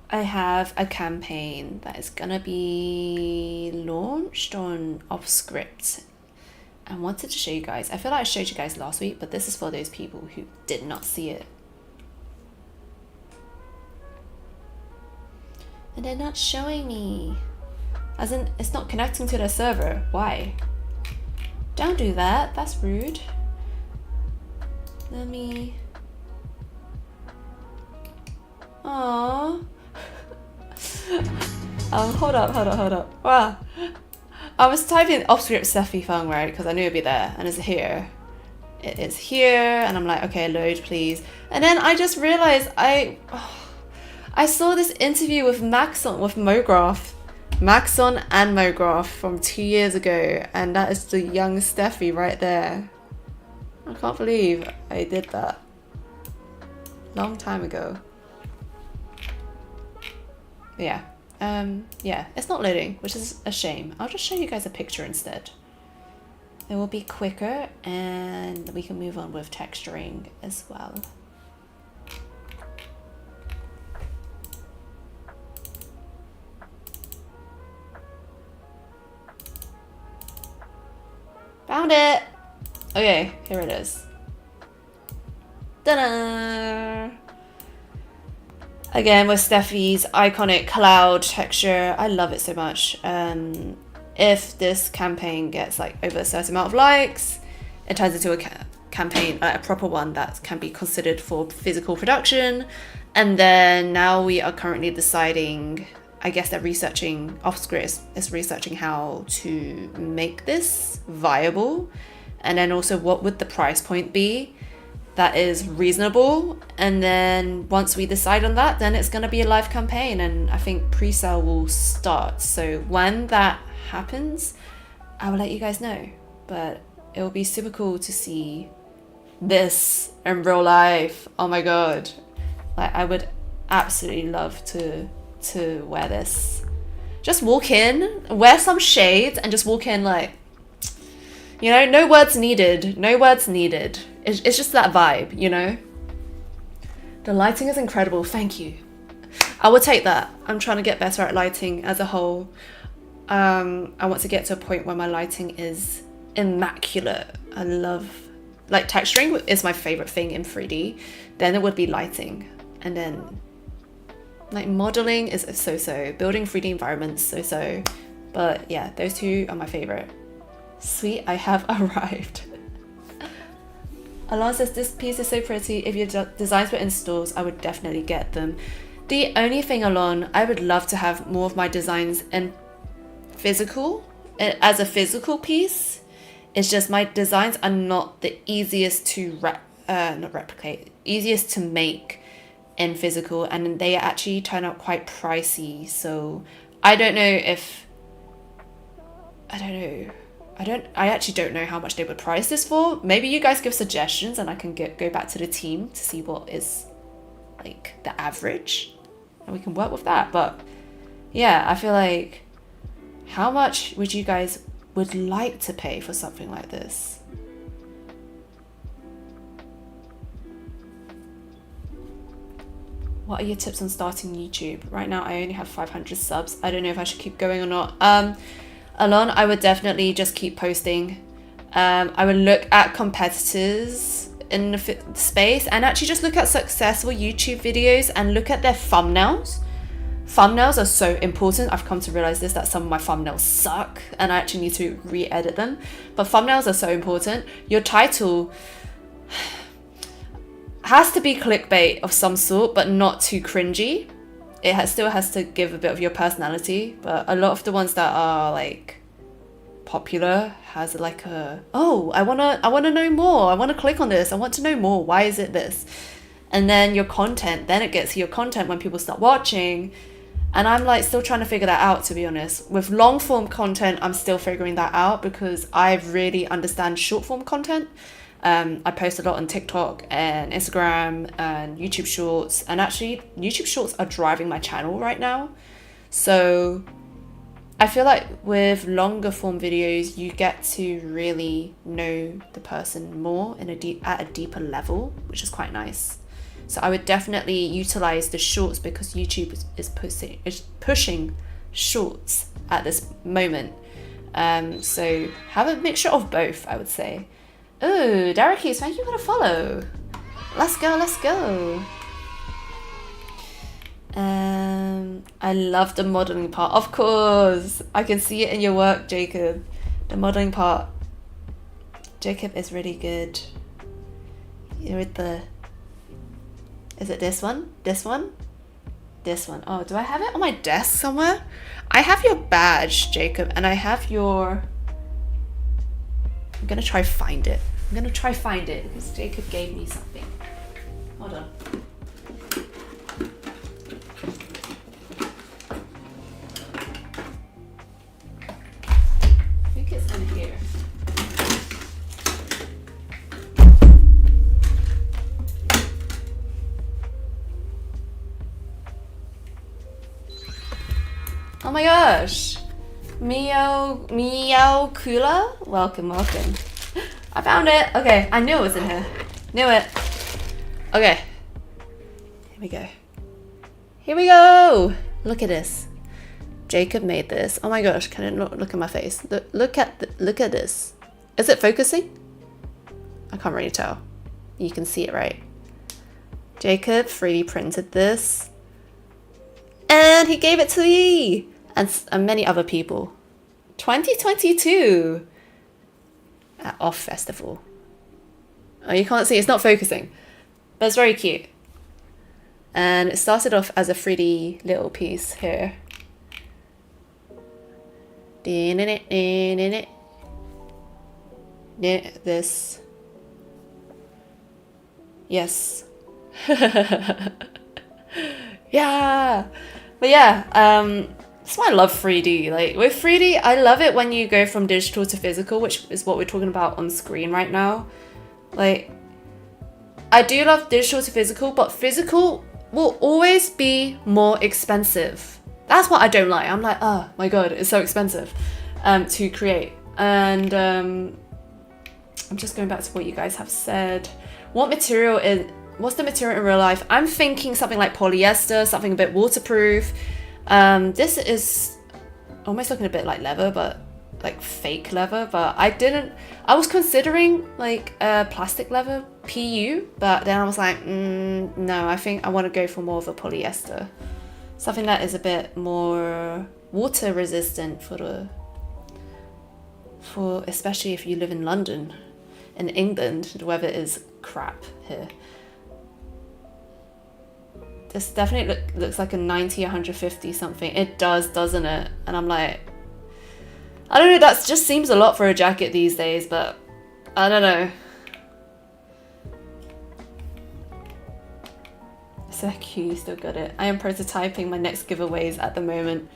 I have a campaign that is gonna be launched on Offscript, and wanted to show you guys. I feel like I showed you guys last week, but this is for those people who did not see it. And they're not showing me. As in, it's not connecting to their server. Why? Don't do that. That's rude. Let me... Aww. Hold up. Wow. I was typing Offscript Steffi Fung, right? Because I knew it'd be there. And it's here. It is here. And I'm like, okay, load, please. And then I just realized I saw this interview with Maxon, with Mograph. Maxon and Mograph from 2 years ago. And that is the young Steffi right there. I can't believe I did that. Long time ago. Yeah. Yeah, it's not loading, which is a shame. I'll just show you guys a picture instead. It will be quicker and we can move on with texturing as well. Found it! Okay, here it is. Ta-da! Again, with Steffi's iconic cloud texture. I love it so much. If this campaign gets like over a certain amount of likes, it turns into a campaign, a proper one that can be considered for physical production. And then now we are currently deciding, I guess they're researching, Offscript is researching how to make this viable. And then also what would the price point be that is reasonable. And then once we decide on that, then it's going to be a live campaign, and I think pre-sale will start. So when that happens, I will let you guys know. But it will be super cool to see this in real life. Oh my god, like I would absolutely love to wear this. Just walk in, wear some shades, and just walk in like, you know, no words needed. No words needed. It's just that vibe, you know? The lighting is incredible. Thank you. I will take that. I'm trying to get better at lighting as a whole. I want to get to a point where my lighting is immaculate. I love... like, texturing is my favorite thing in 3D. Then it would be lighting. And then... like, modeling is so-so. Building 3D environments, so-so. But yeah, those two are my favorite. Sweet, I have arrived. Alon says, this piece is so pretty. If your designs were in stores, I would definitely get them. The only thing, Alon, I would love to have more of my designs in physical, as a physical piece. It's just my designs are not the easiest to not replicate, easiest to make in physical, and they actually turn out quite pricey. So I don't know if, I actually don't know how much they would price this for. Maybe you guys give suggestions and I can go back to the team to see what is like the average and we can work with that. But yeah, I feel like, how much would you guys would like to pay for something like this? What are your tips on starting YouTube? Right now I only have 500 subs. I don't know if I should keep going or not. Alon, I would definitely just keep posting. I would look at competitors in the space and actually just look at successful YouTube videos and look at their thumbnails. Thumbnails are so important. I've come to realize this, that some of my thumbnails suck and I actually need to re-edit them. But thumbnails are so important. Your title has to be clickbait of some sort, but not too cringy. It still has to give a bit of your personality, but a lot of the ones that are like popular has like a, oh, I wanna know more. I wanna click on this. I want to know more. Why is it this? And then your content, then it gets to your content when people start watching. And I'm like still trying to figure that out, to be honest. With long form content, I'm still figuring that out because I really understand short form content. I post a lot on TikTok and Instagram and YouTube Shorts, and actually YouTube Shorts are driving my channel right now. So I feel like with longer form videos, you get to really know the person more at a deeper level, which is quite nice. So I would definitely utilize the shorts because YouTube is pushing shorts at this moment. So have a mixture of both, I would say. Oh, Derek Hughes, thank you for the follow. Let's go, let's go. I love the modeling part. Of course, I can see it in your work, Jacob. The modeling part. Jacob is really good. You're with the... Is it this one? This one? This one. Oh, do I have it on my desk somewhere? I have your badge, Jacob, and I have your... I'm gonna try find it. Because Jacob gave me something. Hold on. I think it's in here. Oh my gosh. Meow Kula? Welcome. I found it. Okay, I knew it was in here. Knew it. Okay. Here we go. Look at this. Jacob made this. Oh my gosh, can it not look at my face? Look at this. Is it focusing? I can't really tell. You can see it, right? Jacob 3D printed this. And he gave it to me and many other people. 2022 at Off Festival. Oh, you can't see, it's not focusing, but it's very cute. And it started off as a 3D little piece here. This. Yes. Yeah. But yeah, that's why I love 3D. Like with 3D, I love it when you go from digital to physical, which is what we're talking about on screen right now. Like, I do love digital to physical, but physical will always be more expensive. That's what I don't like. I'm like, oh my god, it's so expensive to create. And I'm just going back to what you guys have said. What's the material in real life? I'm thinking something like polyester, something a bit waterproof. This is almost looking a bit like leather, but like fake leather. But I was considering like plastic leather, PU, but then I was like, no, I think I want to go for more of a polyester. Something that is a bit more water resistant for especially if you live in London. In England, the weather is crap here. This definitely looks like a 90, 150 something. It does, doesn't it? And I'm like, I don't know, that just seems a lot for a jacket these days, but I don't know. So you still got it. I am prototyping my next giveaways at the moment.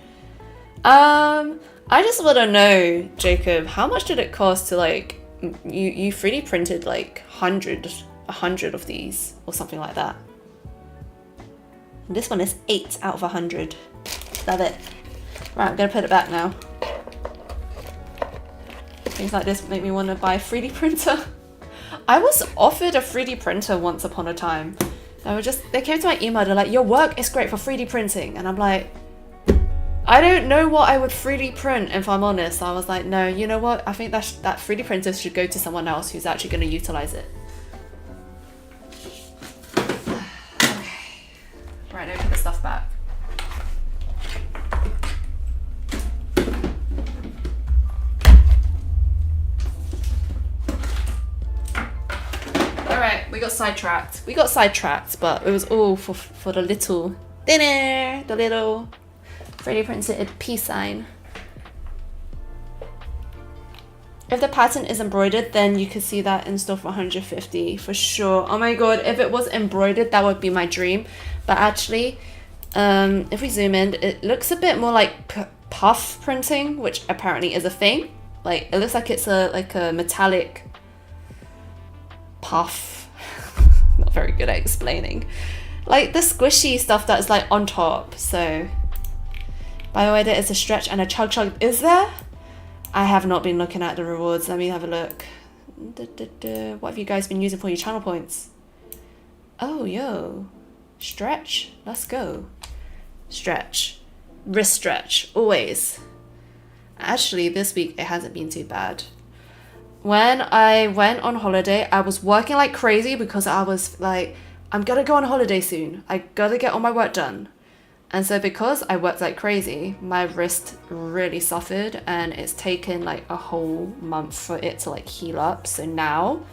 I just want to know, Jacob, how much did it cost to like, you 3D printed like 100 of these or something like that. And this one is 8 out of 100. Love it. Right, I'm gonna put it back now. Things like this make me want to buy a 3D printer. I was offered a 3D printer once upon a time. They came to my email, they're like, your work is great for 3D printing. And I'm like, I don't know what I would 3D print, if I'm honest. I was like, no, you know what? I think that 3D printer should go to someone else who's actually going to utilize it. Okay. Right, now put the stuff back. Alright, we got sidetracked, but it was all for the little dinner, the little 3D printed peace sign. If the pattern is embroidered, then you could see that in store for 150 for sure. Oh my god, if it was embroidered, that would be my dream. But actually, if we zoom in, it looks a bit more like puff printing, which apparently is a thing. Like, it looks like it's like a metallic puff. Not very good at explaining. Like the squishy stuff that's like on top, so. By the way, there is a stretch and a chug chug. Is there? I have not been looking at the rewards. Let me have a look. What have you guys been using for your channel points? Oh, yo. Stretch. Let's go. Stretch. Wrist stretch. Always. Actually, this week it hasn't been too bad. When I went on holiday, I was working like crazy because I was like, I'm gonna go on holiday soon. I gotta get all my work done. And so because I worked like crazy, my wrist really suffered, and it's taken like a whole month for it to like heal up. So now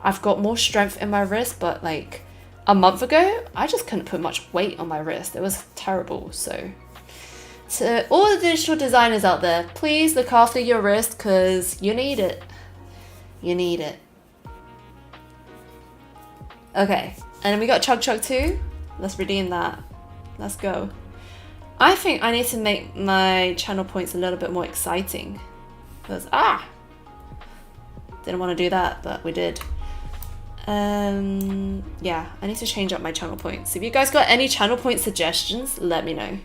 I've got more strength in my wrist, but like a month ago, I just couldn't put much weight on my wrist. It was terrible. So to all the digital designers out there, please look after your wrist because you need it. You need it. Okay, and then we got Chug Chug 2. Let's redeem that. Let's go. I think I need to make my channel points a little bit more exciting. Because, didn't want to do that, but we did. Yeah, I need to change up my channel points. If you guys got any channel point suggestions, let me know.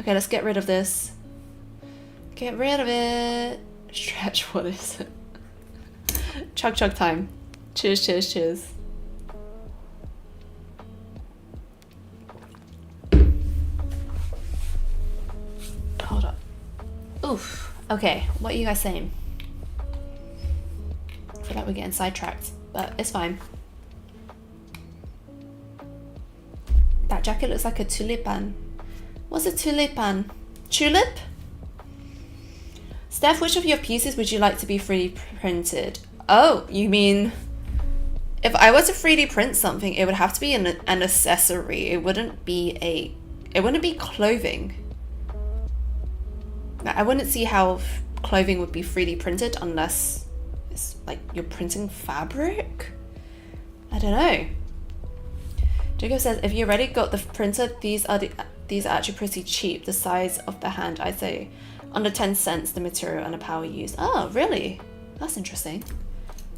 Okay, let's get rid of this. Get rid of it. Stretch, what is it? Chug chug time. Cheers, cheers, cheers. Hold up. Oof. Okay, what are you guys saying? I feel like we're getting sidetracked, but it's fine. That jacket looks like a tulipan. What's a tulipan? Tulip? Steph, which of your pieces would you like to be 3D printed? Oh, you mean if I were to 3D print something, it would have to be an accessory. It wouldn't be clothing. I wouldn't see how clothing would be 3D printed unless it's like you're printing fabric. I don't know. Jacob says, if you already got the printer, these are actually pretty cheap. The size of the hand, I'd say under 10 cents, the material and the power used. Oh, really? That's interesting.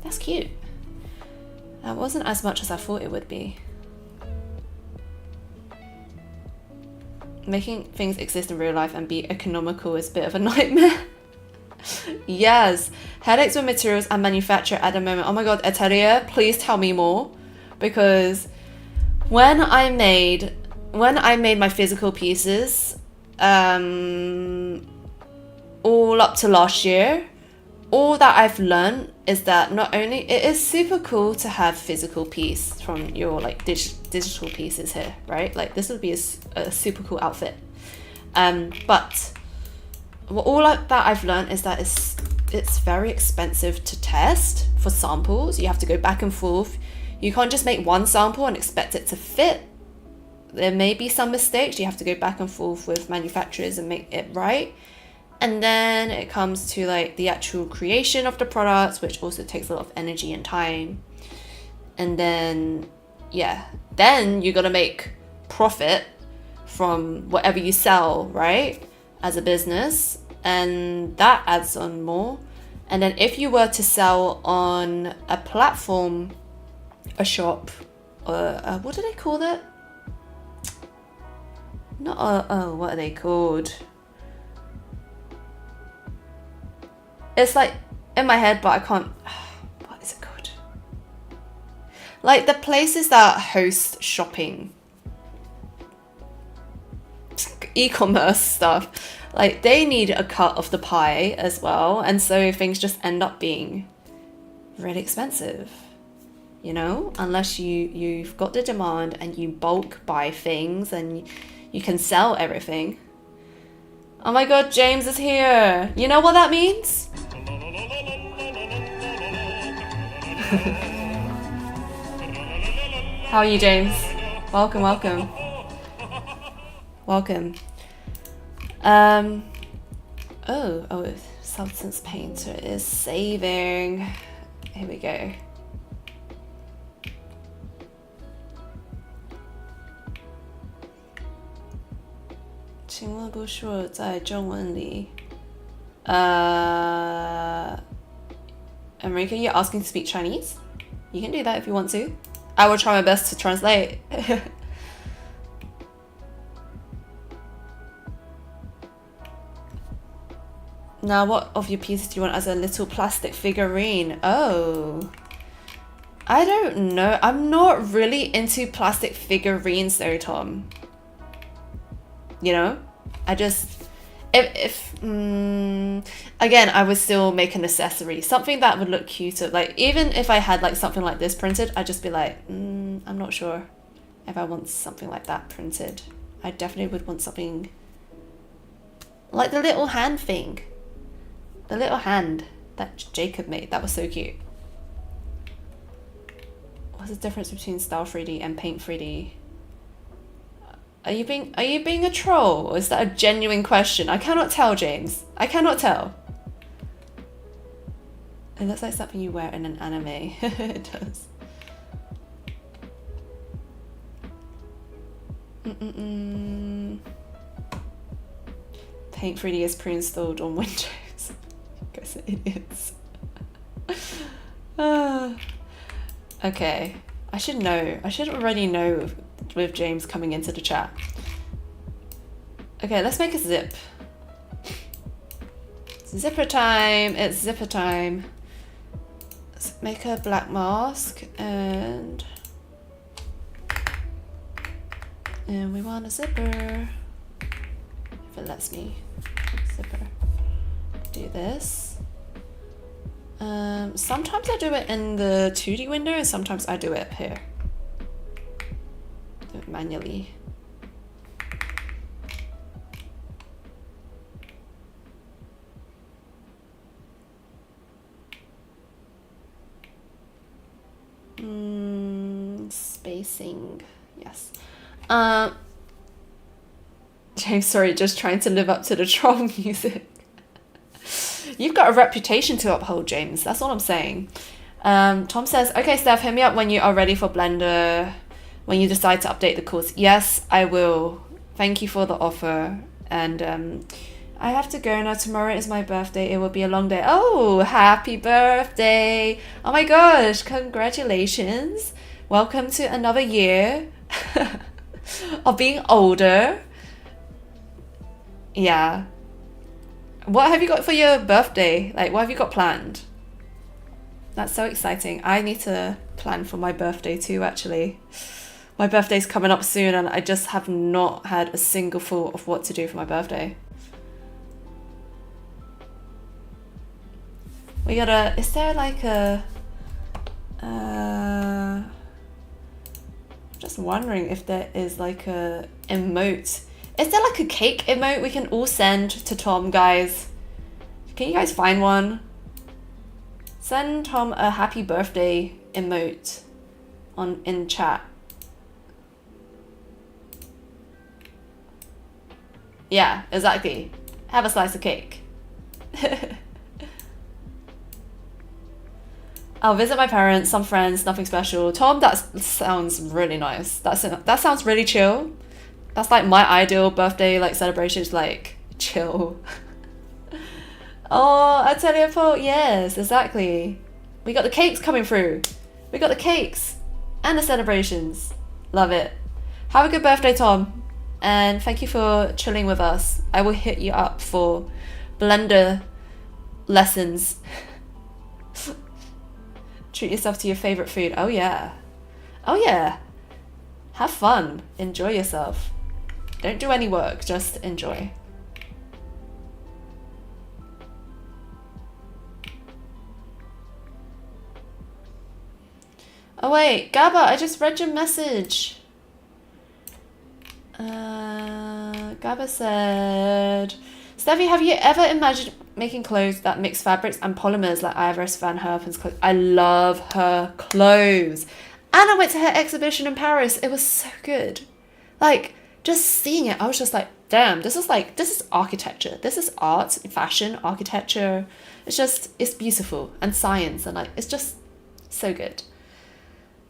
That's cute. That wasn't as much as I thought it would be. Making things exist in real life and be economical is a bit of a nightmare. Yes. Headaches with materials and manufacture at the moment. Oh my god, Eteria, please tell me more. Because when I made my physical pieces, all up to last year, all that I've learned is that not only it is super cool to have physical piece from your like digital pieces here, right? Like this would be a super cool outfit. But all that I've learned is that it's very expensive to test for samples. You have to go back and forth. You can't just make one sample and expect it to fit. There may be some mistakes. You have to go back and forth with manufacturers and make it right. And then it comes to like the actual creation of the products, which also takes a lot of energy and time. And then, yeah, then you got to make profit from whatever you sell, right? As a business. And that adds on more. And then if you were to sell on a platform, a shop, what do they call that? Not what are they called? It's like in my head, but I can't. What is it called? Like the places that host shopping, e-commerce stuff, like they need a cut of the pie as well, and so things just end up being really expensive. You know, unless you've got the demand and you bulk buy things and you can sell everything. Oh my god, James is here. You know what that means? How are you, James? Welcome, welcome. Welcome. Oh, Substance Painter is saving. Here we go. America, you're asking to speak Chinese? You can do that if you want to. I will try my best to translate. Now, what of your pieces do you want as a little plastic figurine? Oh, I don't know. I'm not really into plastic figurines though, Tom. You know, I just, again, I would still make an accessory, something that would look cuter. Like, even if I had like something like this printed, I'd just be like, I'm not sure if I want something like that printed. I definitely would want something like the little hand thing. The little hand that Jacob made. That was so cute. What's the difference between Style 3D and Paint 3D? Are you being a troll? Or is that a genuine question? I cannot tell, James. I cannot tell. It looks like something you wear in an anime. It does. Paint 3D is pre-installed on Windows. I guess it is. Okay. I should know. I should already know with James coming into the chat. Okay, let's make a zip. Zipper time. It's zipper time. Let's make a black mask and we want a zipper. If it lets me. Zipper. Do this. Sometimes I do it in the 2D window and sometimes I do it here. Do it manually. Spacing, yes. James, sorry, just trying to live up to the troll music. You've got a reputation to uphold, James. That's all I'm saying. Tom says, okay, Steph, hit me up when you are ready for Blender, when you decide to update the course. Yes, I will. Thank you for the offer. And I have to go now. Tomorrow is my birthday. It will be a long day. Oh, happy birthday. Oh my gosh, congratulations. Welcome to another year of being older. Yeah. What have you got for your birthday? Like, what have you got planned? That's so exciting. I need to plan for my birthday too, actually. My birthday's coming up soon and I just have not had a single thought of what to do for my birthday. We gotta, is there like a, just wondering if there is like a emote. Is there like a cake emote we can all send to Tom, guys? Can you guys find one? Send Tom a happy birthday emote in chat. Yeah, exactly. Have a slice of cake. I'll visit my parents, some friends, nothing special. Tom, that sounds really nice. That sounds really chill. That's like my ideal birthday like celebration, is like chill. Oh, Atelier Fault, yes, exactly. We got the cakes coming through. We got the cakes and the celebrations. Love it. Have a good birthday, Tom. And thank you for chilling with us. I will hit you up for Blender lessons. Treat yourself to your favorite food. Oh yeah. Oh yeah. Have fun. Enjoy yourself. Don't do any work, just enjoy. Oh wait, Gabba, I just read your message. Gabba said, Steffi, have you ever imagined making clothes that mix fabrics and polymers like Iris Van Herpen's clothes? I love her clothes. And I went to her exhibition in Paris. It was so good. Like, just seeing it, I was just like, damn, this is architecture. This is art, fashion, architecture. It's beautiful. And science, and like, it's just so good.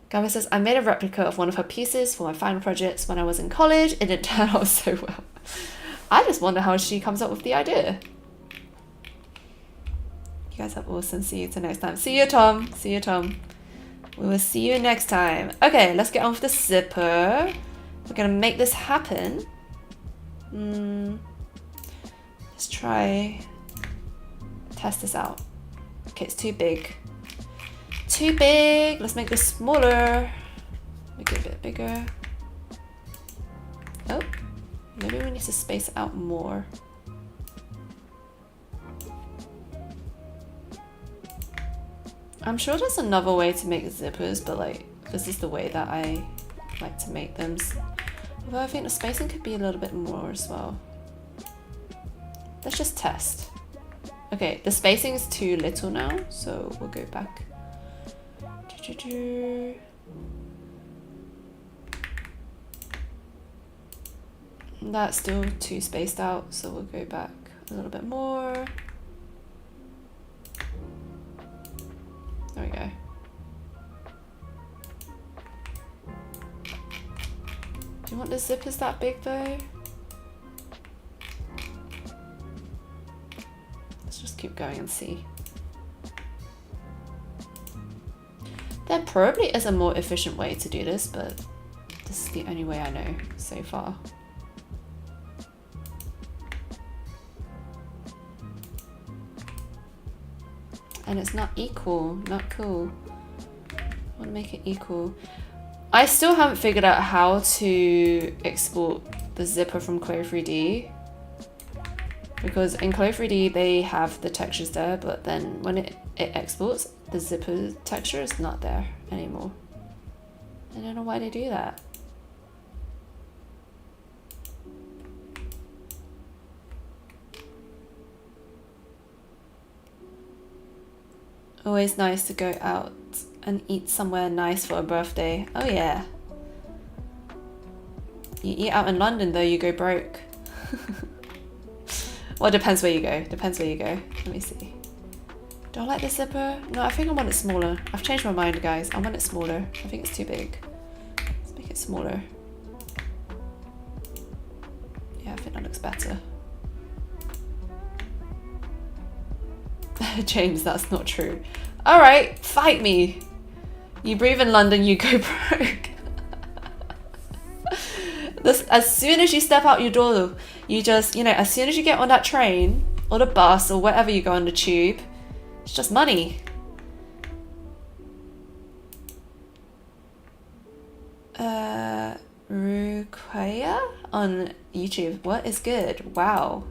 Gabby says, I made a replica of one of her pieces for my final projects when I was in college. It didn't turn out so well. I just wonder how she comes up with the idea. You guys are awesome. See you till next time. See you, Tom. See you, Tom. We will see you next time. Okay, let's get on with the zipper. We're gonna make this happen. Let's try Test this out. Okay, it's too big. Too big. Let's make this smaller. Make it a bit bigger. Oh, maybe we need to space out more. I'm sure there's another way to make zippers, but like, this is the way that I like to make them. Although I think the spacing could be a little bit more as well. Let's just test. Okay, the spacing is too little now, so we'll go back. That's still too spaced out, so we'll go back a little bit more. There we go. Do you want the zippers that big though? Let's just keep going and see. There probably is a more efficient way to do this, but this is the only way I know so far. And it's not equal, not cool. I want to make it equal. I still haven't figured out how to export the zipper from Clo 3D. Because in Clo 3D they have the textures there, but then when it exports, the zipper texture is not there anymore. I don't know why they do that. Always nice to go out and eat somewhere nice for a birthday. Oh yeah. You eat out in London though, you go broke. Well, it depends where you go. Depends where you go. Let me see. Do I like this zipper? No, I think I want it smaller. I've changed my mind, guys. I want it smaller. I think it's too big. Let's make it smaller. Yeah, I think that looks better. James, that's not true. Alright, fight me. You breathe in London, you go broke. This, as soon as you step out your door, you just, you know, as soon as you get on that train or the bus or whatever you go on the tube, it's just money. Ruqaya on YouTube. What is good? Wow.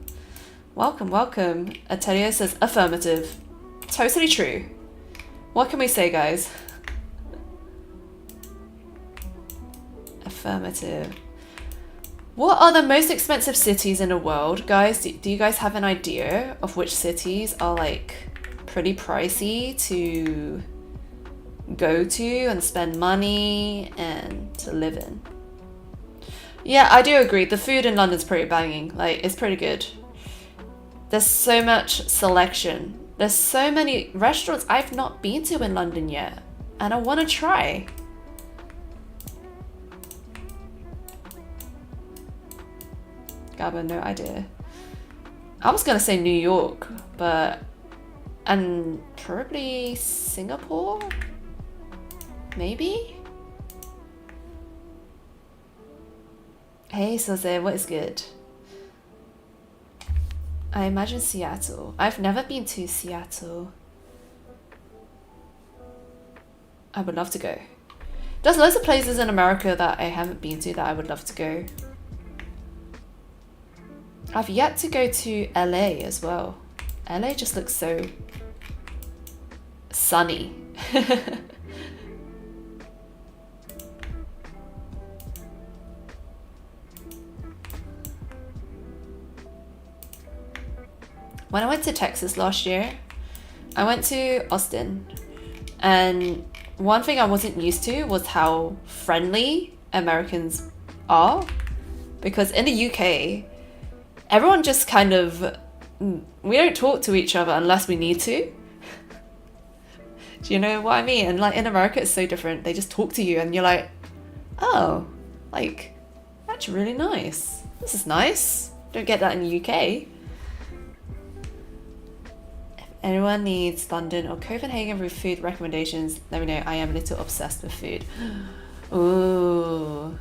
Welcome, welcome. Atelio says affirmative. Totally true. What can we say, guys? Affirmative. What are the most expensive cities in the world, guys? Do you guys have an idea of which cities are like pretty pricey to go to and spend money and to live in? Yeah, I do agree. The food in London's pretty banging. Like, it's pretty good. There's so much selection. There's so many restaurants I've not been to in London yet, and I want to try. Gabba, no idea. I was gonna say New York, but and probably Singapore, maybe. Hey, Soze, what is good? I imagine Seattle. I've never been to Seattle. I would love to go. There's loads of places in America that I haven't been to that I would love to go. I've yet to go to LA as well. LA just looks so sunny. When I went to Texas last year, I went to Austin, and one thing I wasn't used to was how friendly Americans are, because in the UK, everyone just kind of, we don't talk to each other unless we need to. Do you know what I mean? And like in America, it's so different. They just talk to you and you're like, oh, like, that's really nice. This is nice. Don't get that in the UK. If anyone needs London or Copenhagen for food recommendations, let me know. I am a little obsessed with food. Ooh.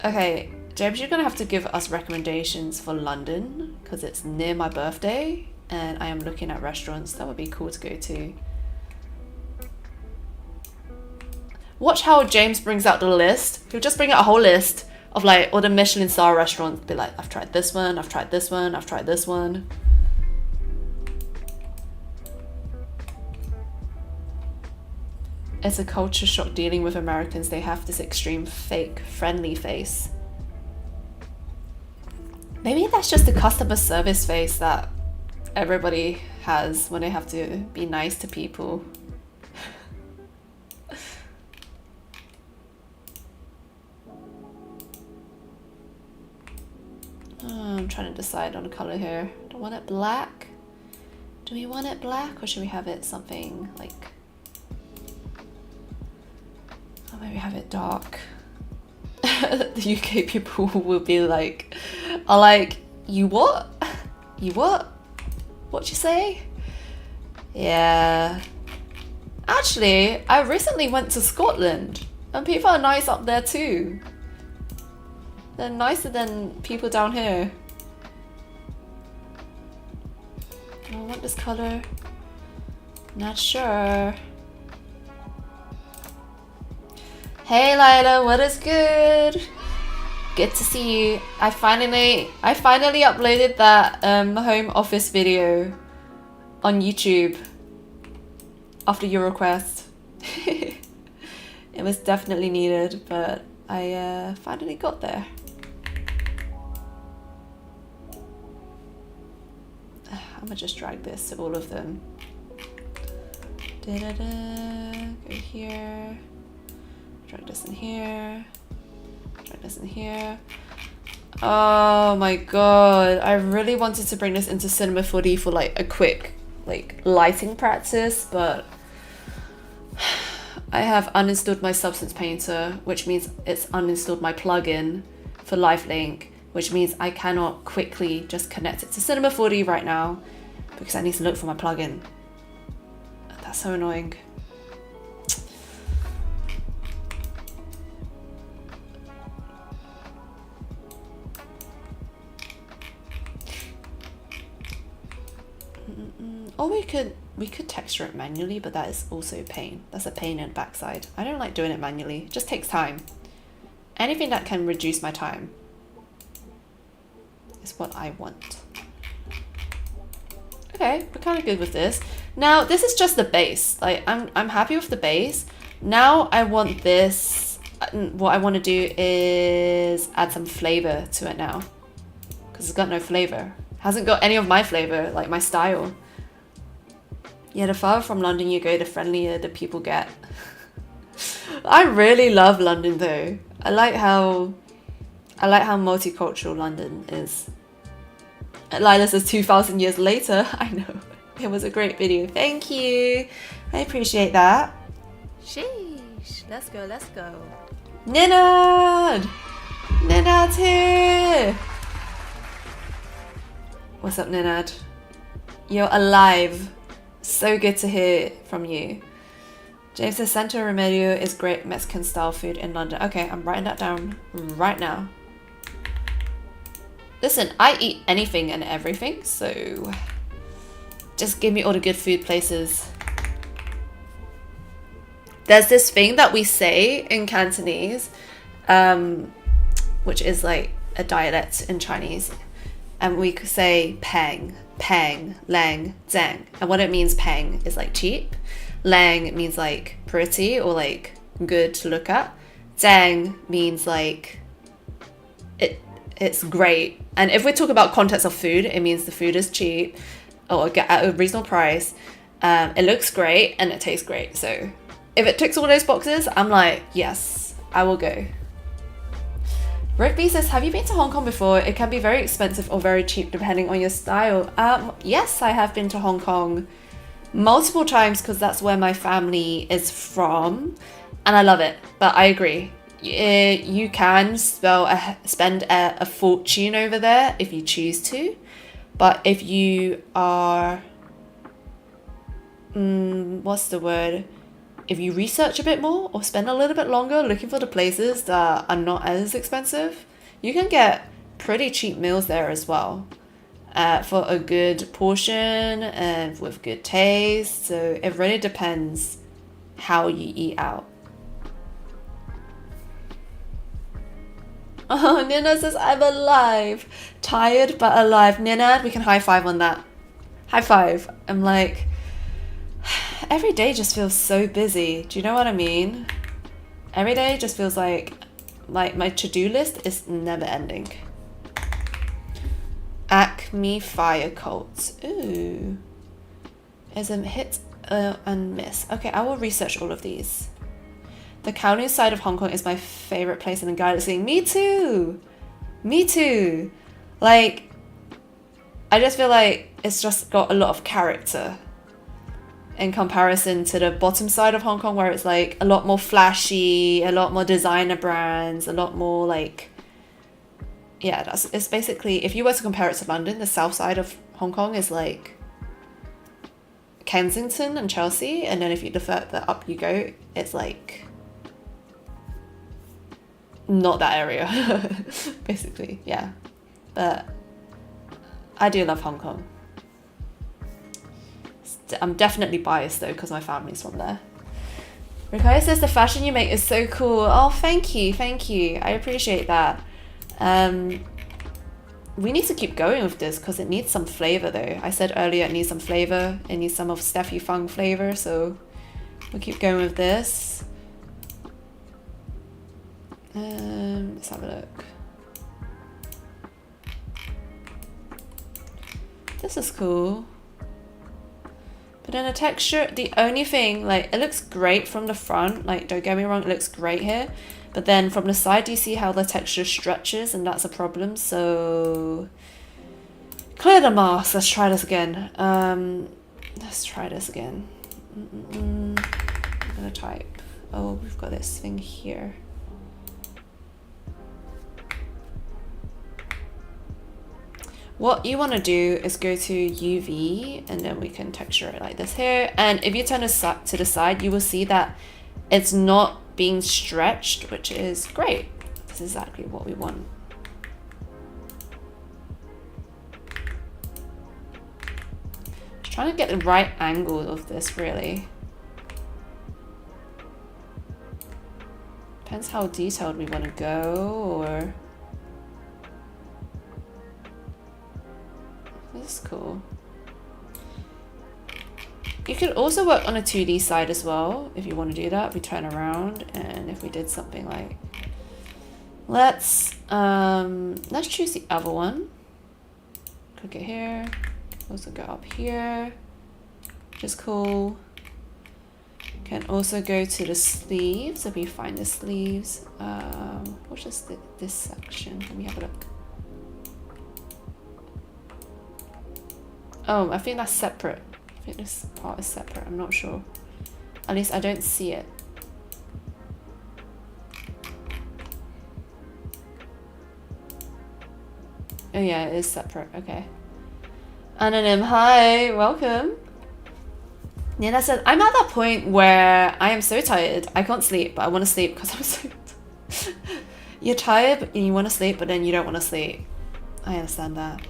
Okay, James, you're gonna have to give us recommendations for London because it's near my birthday and I am looking at restaurants that would be cool to go to. Watch how James brings out the list. He'll just bring out a whole list of like all the Michelin star restaurants. Be like, I've tried this one, I've tried this one, I've tried this one. It's a culture shock dealing with Americans. They have this extreme fake friendly face. Maybe that's just the customer service face that everybody has when they have to be nice to people. I'm trying to decide on a color here. Do I want it black? Do we want it black or should we have it something like... Oh, maybe have it dark. The UK people will be like, are like, you what? You what? What'd you say? Yeah. Actually, I recently went to Scotland and people are nice up there too. They're nicer than people down here. Do I want this color? Not sure. Hey Lila, what is good? Good to see you. I finally uploaded that home office video on YouTube after your request. It was definitely needed, but I finally got there. I'm gonna just drag this to all of them. Go here. Drag this in here. Drag this in here. Oh my god. I really wanted to bring this into Cinema 4D for like a quick like lighting practice, but I have uninstalled my Substance Painter, which means it's uninstalled my plugin for LiveLink, which means I cannot quickly just connect it to Cinema 4D right now because I need to look for my plugin. That's so annoying. Or we could texture it manually, but that is also a pain. That's a pain in the backside. I don't like doing it manually. It just takes time. Anything that can reduce my time is what I want. Okay, we're kind of good with this. Now, this is just the base. Like, I'm happy with the base. Now I want this. What I want to do is add some flavor to it now. Because it's got no flavor. Hasn't got any of my flavor, like my style. Yeah, the farther from London you go, the friendlier the people get. I really love London though. I like how multicultural London is. Lila says 2,000 years later. I know. It was a great video. Thank you. I appreciate that. Sheesh. Let's go, let's go. Ninad! Ninad's here! What's up, Ninad? You're alive. So good to hear from you. James says Santo Remedio is great Mexican style food in London. Okay, I'm writing that down right now. Listen, I eat anything and everything, so just give me all the good food places. There's this thing that we say in Cantonese, which is like a dialect in Chinese, and we could say pang, pang, lang, zang. And what it means, pang is like cheap, lang means like pretty or like good to look at, zang means like it's great. And if we talk about context of food, it means the food is cheap or at a reasonable price. It looks great and it tastes great. So if it ticks all those boxes, I'm like, yes, I will go. Rick B says, have you been to Hong Kong before? It can be very expensive or very cheap depending on your style. Yes, I have been to Hong Kong multiple times because that's where my family is from and I love it. But I agree. You can spend a fortune over there if you choose to. But if you are... what's the word? If you research a bit more or spend a little bit longer looking for the places that are not as expensive, You can get pretty cheap meals there as well, for a good portion and with good taste. So it really depends how you eat out. Oh, Nina says, I'm alive. Tired but alive. Nina, we can high five on that. High five. I'm like, every day just feels so busy. Do you know what I mean? Every day just feels like my to-do list is never ending. Acme Fire Cult. Ooh. Is a hit and miss. Okay, I will research all of these. The Kowloon side of Hong Kong is my favorite place in the galaxy. Me too. Me too. Like, I just feel like it's just got a lot of character in comparison to the bottom side of Hong Kong, where it's like a lot more flashy, a lot more designer brands, a lot more like, yeah, it's basically, if you were to compare it to London, the south side of Hong Kong is like Kensington and Chelsea, and then if you the further up you go, it's like not that area. Basically, yeah. But I do love Hong Kong. I'm definitely biased though because my family's from there. Rikaya says the fashion you make is so cool. Oh, thank you, I appreciate that. We need to keep going with this because it needs some flavor though. I said earlier it needs some flavor. It needs some of Steffi Fung flavor, so we'll keep going with this. Let's have a look. This is cool. But then the texture, the only thing, like, it looks great from the front, like, don't get me wrong, it looks great here. But then from the side, do you see how the texture stretches? And that's a problem, so... Clear the mask, let's try this again. Let's try this again. I'm gonna type. Oh, we've got this thing here. What you want to do is go to UV and then we can texture it like this here. And if you turn it to the side, you will see that it's not being stretched, which is great. This is exactly what we want. Just trying to get the right angle of this really. Depends how detailed we want to go, or... This is cool. You could also work on a 2D side as well if you want to do that. We turn around and if we did something like, let's choose the other one. Click it here. Also go up here, which is cool. Can also go to the sleeves if we find the sleeves. What's just this section? Let me have a look. Oh, I think that's separate. I think this part is separate. I'm not sure. At least I don't see it. Oh yeah, it is separate. Okay. Anonym, hi, welcome. Nina said, I'm at that point where I am so tired. I can't sleep, but I want to sleep because I'm so... You're tired and you want to sleep, but then you don't want to sleep. I understand that.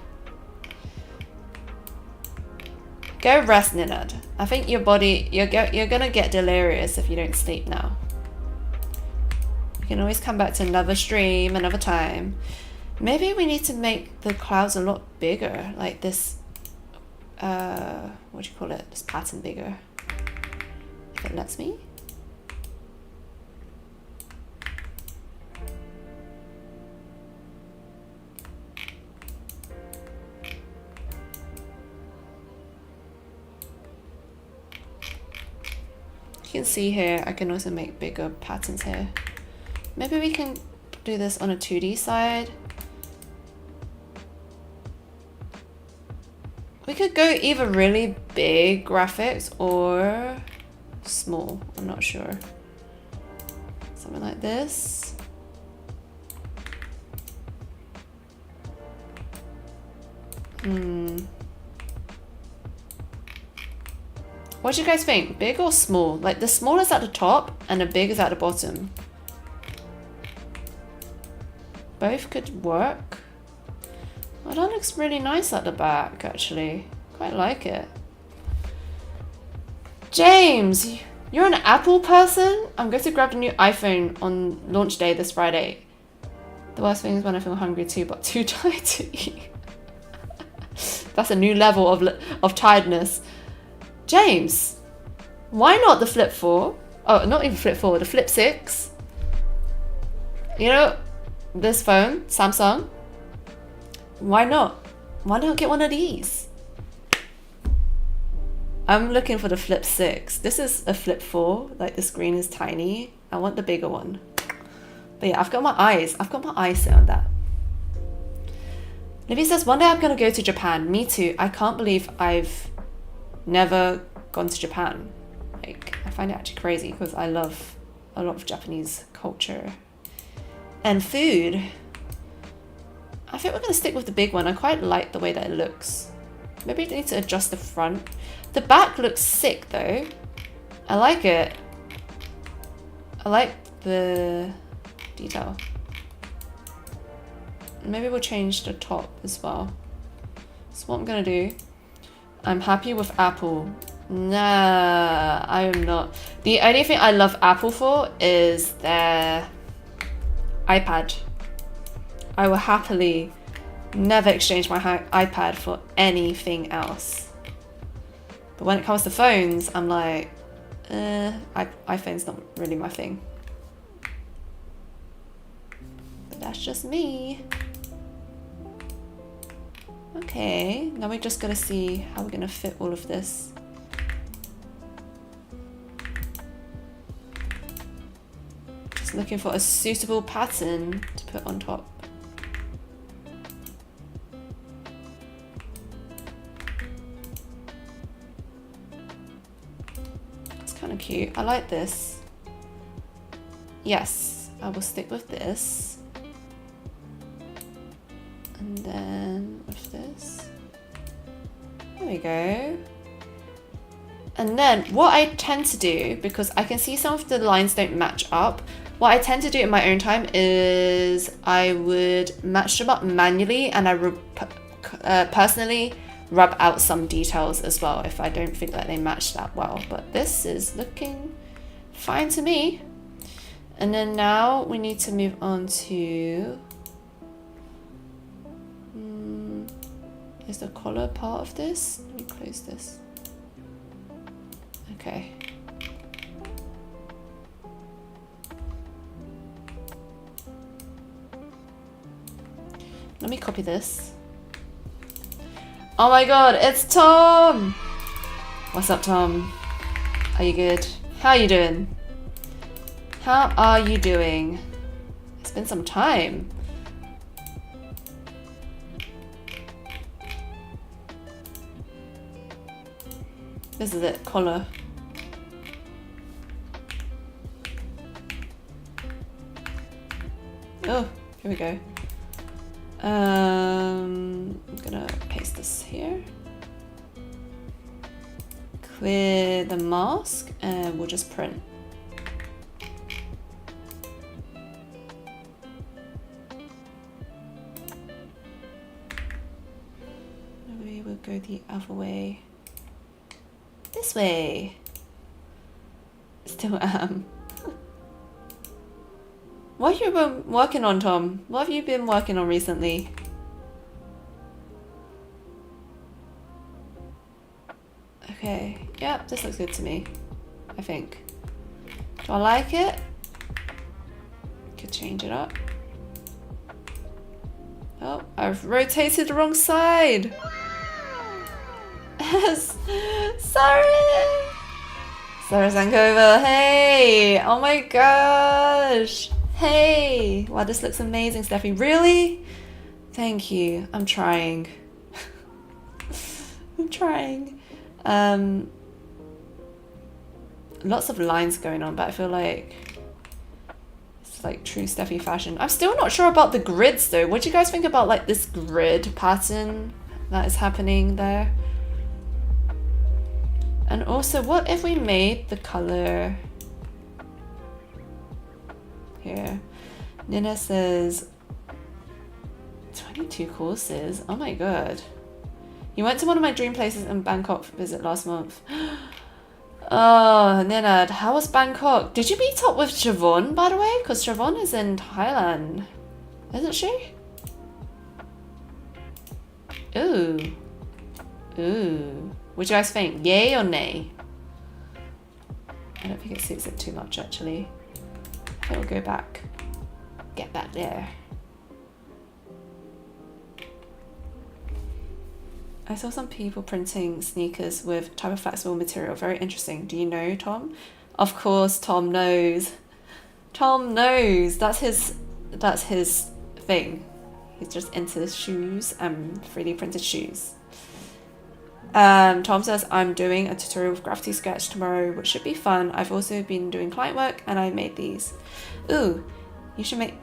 Go rest, Ninad. I think your body, you're gonna get delirious if you don't sleep now. You can always come back to another stream, another time. Maybe we need to make the clouds a lot bigger, like this, what do you call it? This pattern bigger. If it lets me. You can see here, I can also make bigger patterns here. Maybe we can do this on a 2D side. We could go either really big graphics or small, I'm not sure. Something like this. What do you guys think? Big or small? Like the small is at the top and the big is at the bottom. Both could work. Well, that looks really nice at the back, actually. Quite like it. James, you're an Apple person? I'm going to grab the new iPhone on launch day this Friday. The worst thing is when I feel hungry too, but too tired to eat. That's a new level of tiredness. James, why not the Flip 4? Oh, not even Flip 4, the Flip 6. You know, this phone, Samsung. Why not? Why not get one of these? I'm looking for the Flip 6. This is a Flip 4. Like, the screen is tiny. I want the bigger one. But yeah, I've got my eyes set on that. Libby says, one day I'm going to go to Japan. Me too. I can't believe I've never gone to Japan. Like, I find it actually crazy because I love a lot of Japanese culture and food. I think we're going to stick with the big one. I quite like the way that it looks. Maybe I need to adjust the front. The back looks sick though. I like it. I like the detail. Maybe we'll change the top as well. So what I'm gonna do, I'm happy with Apple. Nah, I am not. The only thing I love Apple for is their iPad. I will happily never exchange my iPad for anything else. But when it comes to phones, I'm like, iPhone's not really my thing. But that's just me. Okay, now we're just gonna see how we're gonna fit all of this. Just looking for a suitable pattern to put on top. It's kind of cute. I like this. Yes, I will stick with this. And then with this. There we go. And then what I tend to do, because I can see some of the lines don't match up, what I tend to do in my own time is I would match them up manually, and I would personally rub out some details as well if I don't think that they match that well. But this is looking fine to me. And then now we need to move on to... is the collar part of this? Let me close this. Okay. Let me copy this. Oh my god, it's Tom! What's up, Tom? Are you good? How are you doing? How are you doing? It's been some time. This is it, collar. Oh, here we go. I'm gonna paste this here. Clear the mask and we'll just print. Maybe we'll go the other way. This way. Still am. What have you been working on, Tom? What have you been working on recently? Okay, yeah, this looks good to me, I think. Do I like it? Could change it up. Oh, I've rotated the wrong side. Sorry! Sarah Zankova, hey! Oh my gosh! Hey! Wow, this looks amazing, Steffi. Really? Thank you. I'm trying. I'm trying. Lots of lines going on, but I feel like it's like true Steffi fashion. I'm still not sure about the grids though. What do you guys think about like this grid pattern that is happening there? And also, what if we made the color here? Nina says, 22 courses. Oh my god. You went to one of my dream places in Bangkok for visit last month. Oh, Ninad, how was Bangkok? Did you meet up with Siobhan, by the way? Because Siobhan is in Thailand. Isn't she? Ooh. Ooh. What do you guys think? Yay or nay? I don't think it suits it too much, actually. I think we'll go back. Get back there. I saw some people printing sneakers with type of flexible material. Very interesting. Do you know, Tom? Of course, Tom knows. Tom knows. That's his thing. He's just into shoes and 3D printed shoes. Tom says, I'm doing a tutorial with Graffiti Sketch tomorrow, which should be fun. I've also been doing client work and I made these. Ooh, you should make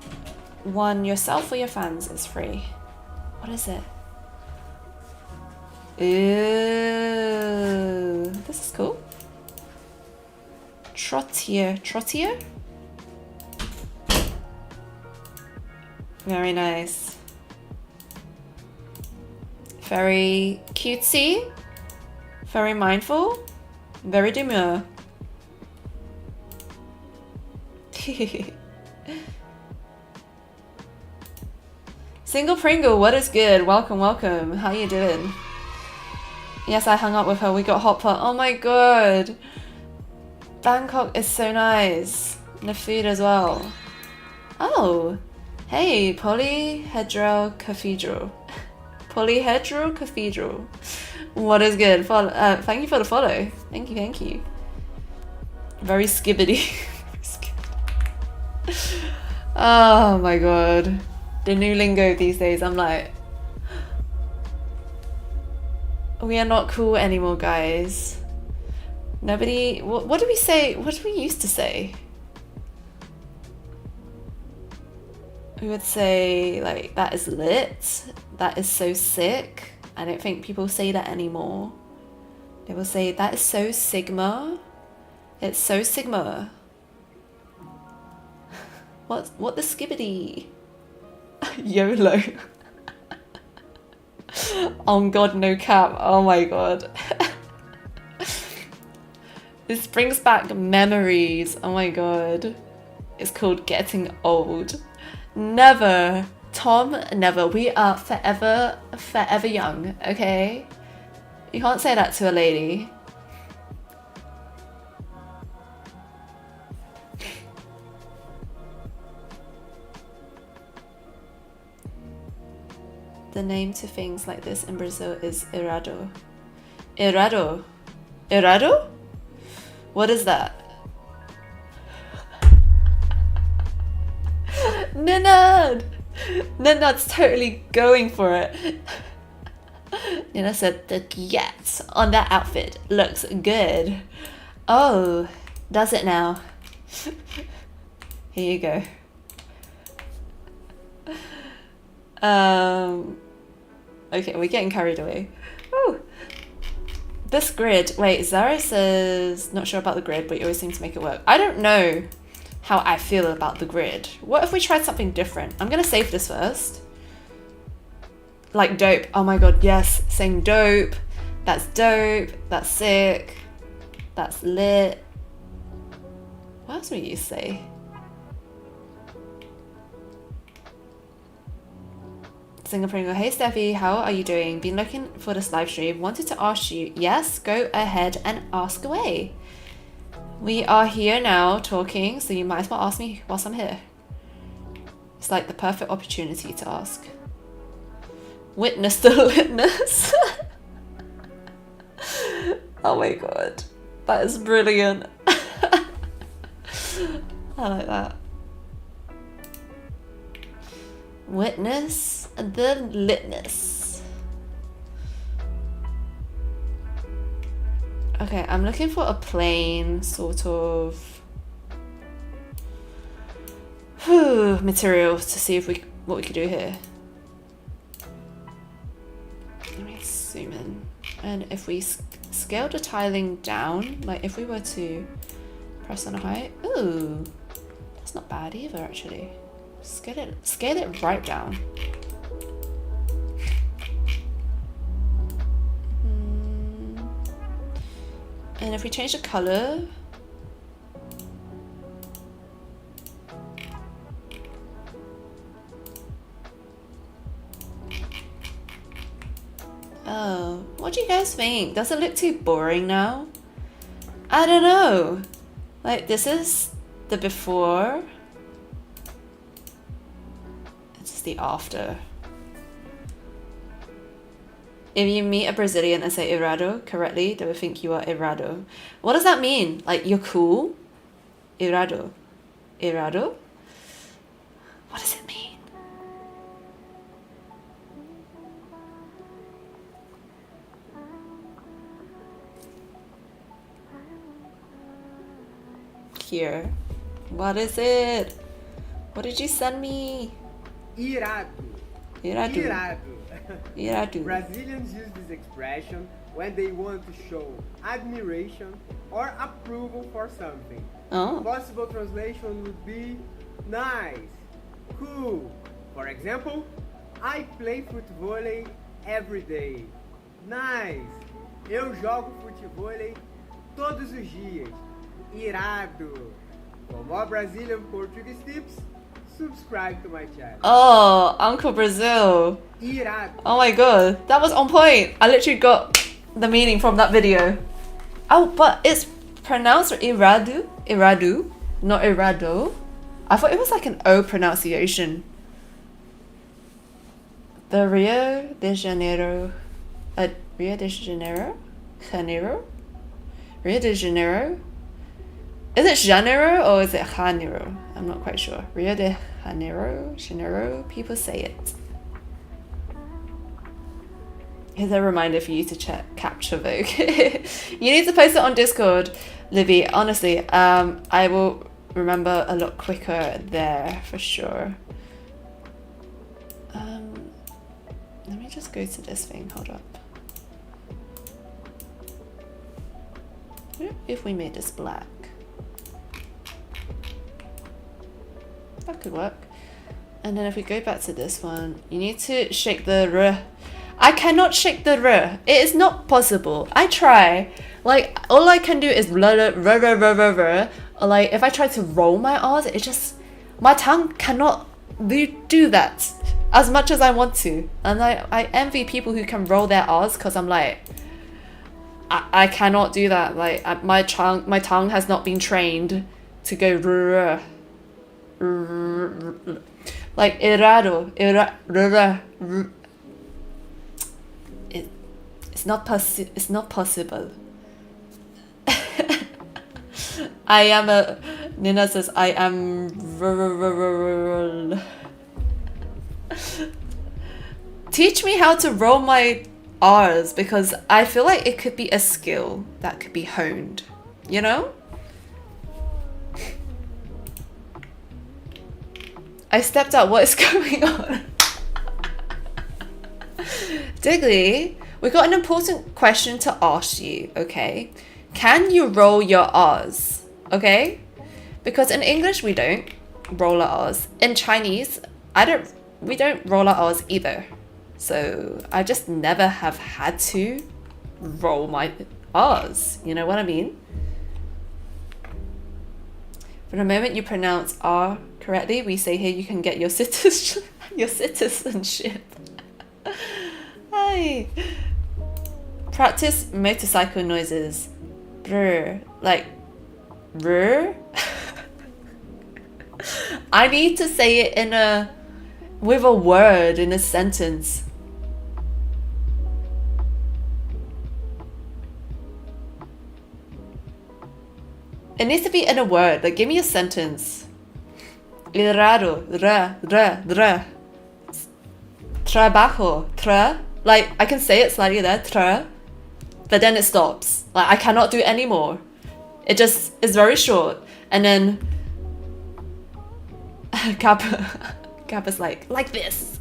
one yourself for your fans. It's free. What is it? Ooh, this is cool. Trottier? Very nice. Very cutesy. Very mindful. Very demure. Single Pringle, what is good? Welcome, welcome. How you doing? Yes, I hung up with her. We got hot pot. Oh my god. Bangkok is so nice. And the food as well. Oh. Hey, Polyhedral Cathedral. Polyhedral Cathedral. What is good? Thank you for the follow. Thank you. Very skibbity. Oh my god. The new lingo these days, I'm like, we are not cool anymore, guys. Nobody, what do we say? What do we used to say? We would say, like, that is lit. That is so sick. I don't think people say that anymore. They will say, that is so Sigma. It's so Sigma. What the skibbity? YOLO. Oh god, no cap. Oh my god. This brings back memories. Oh my god. It's called getting old. Never. Tom, never. We are forever young, okay? You can't say that to a lady. The name to things like this in Brazil is irado. Irado? Irado? What is that? Ninad's totally going for it. Nina said the yes on that outfit looks good. Oh, does it now? Here you go. Okay, we're getting carried away. Oh, this grid. Wait, Zara says not sure about the grid, but you always seem to make it work. I don't know how I feel about the grid. What if we tried something different? I'm gonna save this first. Like dope. Oh my god, yes. Saying dope. That's dope. That's sick. That's lit. What else would you say? Singapore, hey Steffi, how are you doing? Been looking for this live stream. Wanted to ask you. Yes, go ahead and ask away. We are here now talking, so you might as well ask me whilst I'm here. It's like the perfect opportunity to ask. Witness the litness. Oh my god. That is brilliant. I like that. Witness the litness. Okay, I'm looking for a plain sort of material to see if what we could do here. Let me zoom in. And if we scale the tiling down, like if we were to press on a height, ooh, that's not bad either actually. Scale it right down. And if we change the color, oh, what do you guys think? Does it look too boring now? I don't know. Like, this is the before. It's the after. If you meet a Brazilian and say irado correctly, they will think you are irado. What does that mean? Like, you're cool? Irado. Irado? What does it mean? Here. What is it? What did you send me? Irado. Irado. Irado. Irado. Brazilians use this expression when they want to show admiration or approval for something. Oh. Possible translation would be nice, cool. For example, I play futevôlei every day. Nice. Eu jogo futevôlei todos os dias. Irado. For more Brazilian Portuguese tips, subscribe to my channel. Oh, Uncle Brazil. Irado. Oh my god, that was on point. I literally got the meaning from that video. Oh, but it's pronounced irado, irado, not irado. I thought it was like an O pronunciation. The Rio de Janeiro, Rio de Janeiro, Rio de Janeiro. Is it Janeiro or is it Janeiro? I'm not quite sure. Rio de Janeiro, people say it. Here's a reminder for you to check Capture Vogue. You need to post it on Discord, Libby. Honestly, I will remember a lot quicker there for sure. Let me just go to this thing. Hold up. If we made this black, that could work. And then if we go back to this one, you need to shake the R. I cannot shake the R. It is not possible. I try. Like, all I can do is r. Or like, if I try to roll my R's, it just, my tongue cannot do that as much as I want to. And I envy people who can roll their R's because I'm like, I cannot do that. Like, my tongue has not been trained to go r. Like irado, it's not possible. I am a Nina says I am teach me how to roll my R's because I feel like it could be a skill that could be honed, you know? I stepped out. What is going on? Diggly, we got an important question to ask you, okay? Can you roll your R's, okay? Because in English, we don't roll our R's. In Chinese, we don't roll our R's either. So I just never have had to roll my R's. You know what I mean? From the moment you pronounce R correctly, we say here you can get your citizenship. Hi. Practice motorcycle noises. Brr. Like brr. I need to say it with a word in a sentence. It needs to be in a word. Like, give me a sentence. Irado, ra. Trabajo, tra. Like, I can say it slightly there, tra. But then it stops. Like, I cannot do any more. It just is very short. And then Kappa's like this.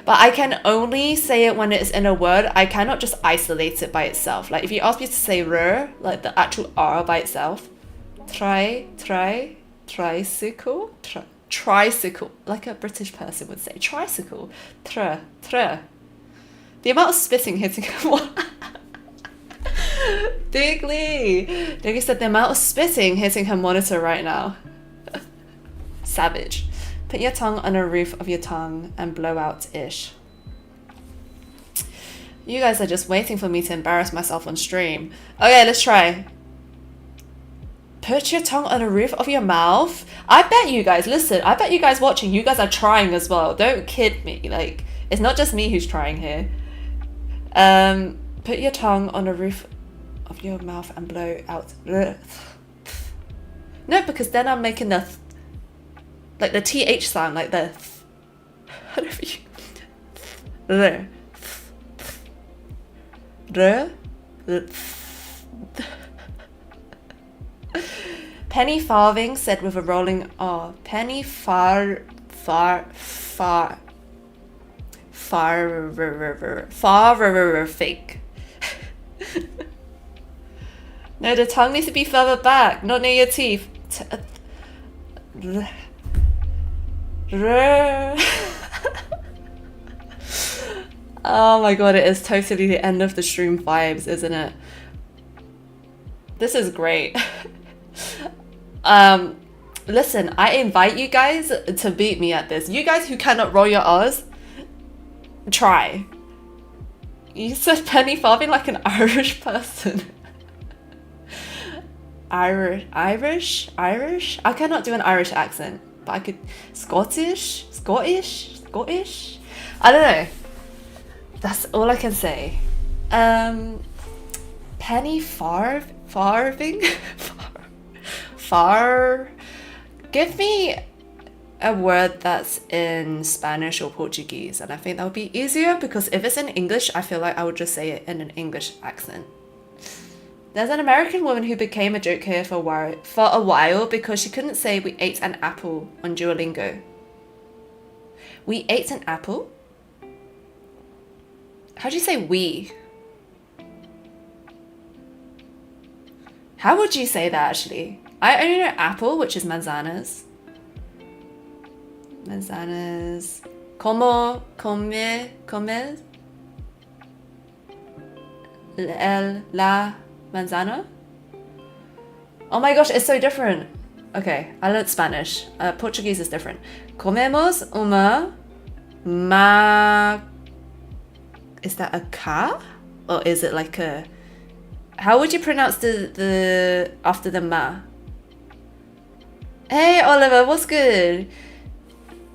But I can only say it when it's in a word. I cannot just isolate it by itself. Like if you ask me to say r, like the actual R by itself, tricycle, tricycle, like a British person would say, tricycle, tra. The amount of spitting hitting him. Diggy said the amount of spitting hitting her monitor right now. Savage. Put your tongue on the roof of your tongue and blow out-ish. You guys are just waiting for me to embarrass myself on stream. Okay, let's try. Put your tongue on the roof of your mouth. I bet you guys, listen, I bet you guys watching, you guys are trying as well. Don't kid me. Like, it's not just me who's trying here. Put your tongue on the roof of your mouth and blow out. No, because then I'm making the like the TH sound, like the whatever you. Penny farthing said with a rolling R. Penny far fake. No, the tongue needs to be further back, not near your teeth. Oh my god, it is totally the end of the stream vibes, isn't it? This is great. Listen, I invite you guys to beat me at this. You guys who cannot roll your R's, try. You said penny farthing like an Irish person. Irish? I cannot do an Irish accent, but I could Scottish. I don't know. That's all I can say. Penny farthing. Give me a word that's in Spanish or Portuguese, and I think that would be easier, because if it's in English, I feel like I would just say it in an English accent. There's an American woman who became a joke here for a while because she couldn't say we ate an apple on Duolingo. We ate an apple? How do you say we? How would you say that actually? I only know apple, which is manzanas. Manzanas. Comes. La manzana. Oh my gosh, it's so different. Okay, I learned Spanish. Portuguese is different. Comemos uma Is that a ka? Or is it like a... How would you pronounce the after the ma? Hey Oliver, what's good?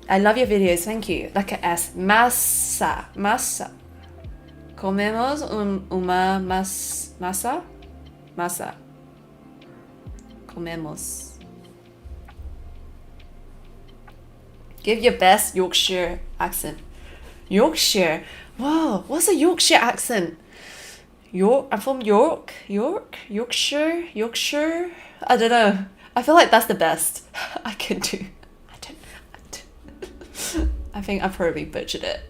I love your videos, thank you. Like a S. Masa. Comemos uma masa. Comemos. Give your best Yorkshire accent. Yorkshire? Whoa, what's a Yorkshire accent? I'm from Yorkshire. I don't know. I feel like that's the best I can do. I think I probably butchered it.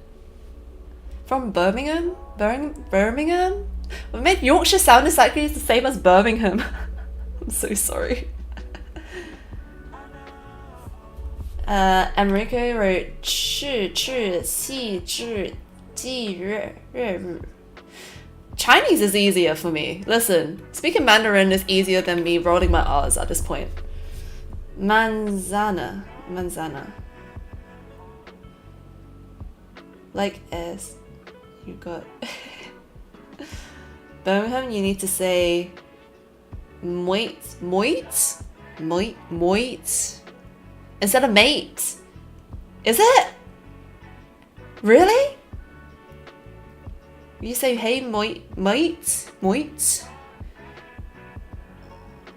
From Birmingham? Birmingham? What made Yorkshire sound exactly the same as Birmingham? I'm so sorry. Enrico wrote 赤细致季日日. Chinese is easier for me. Listen, speaking Mandarin is easier than me rolling my R's at this point. Manzana. Like S. You got... Birmingham, you need to say... Moit. Instead of mate. Is it? Really? You say, hey, mate?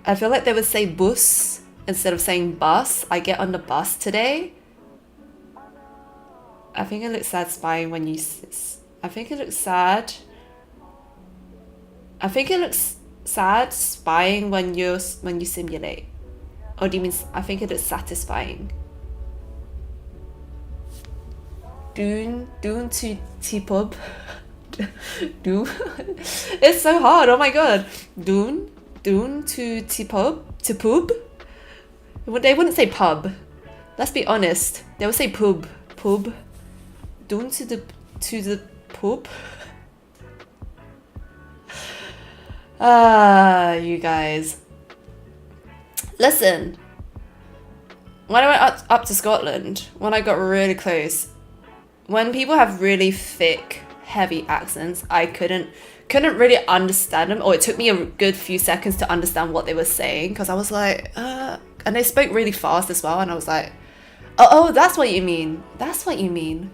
I feel like they would say bus instead of saying bus. I get on the bus today. I think it looks sad spying when you... I think it looks sad spying when you simulate. Or do you mean... I think it is satisfying. Dune to T-pub. Dune. It's so hard, oh my god. Dune to T-pub. To-pub. They wouldn't say pub. Let's be honest. They would say pub. Dune to the pub. You guys. Listen. When I went up to Scotland, when I got really close, when people have really thick, heavy accents, I couldn't really understand them, or it took me a good few seconds to understand what they were saying, because I was like, and they spoke really fast as well, and I was like, oh, that's what you mean. That's what you mean.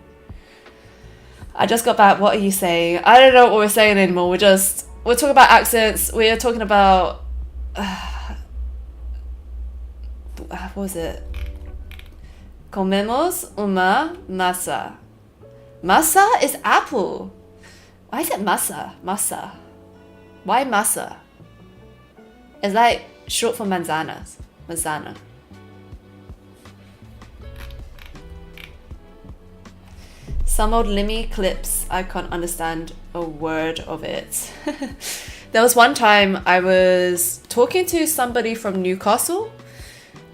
I just got back. What are you saying? I don't know what we're saying anymore. We're talking about accents. We're talking about what was it? Comemos una masa. Masa is apple. Why is it masa? Masa. Why masa? It's like short for manzanas. Manzana. Some old Limmy clips, I can't understand a word of it. There was one time I was talking to somebody from Newcastle,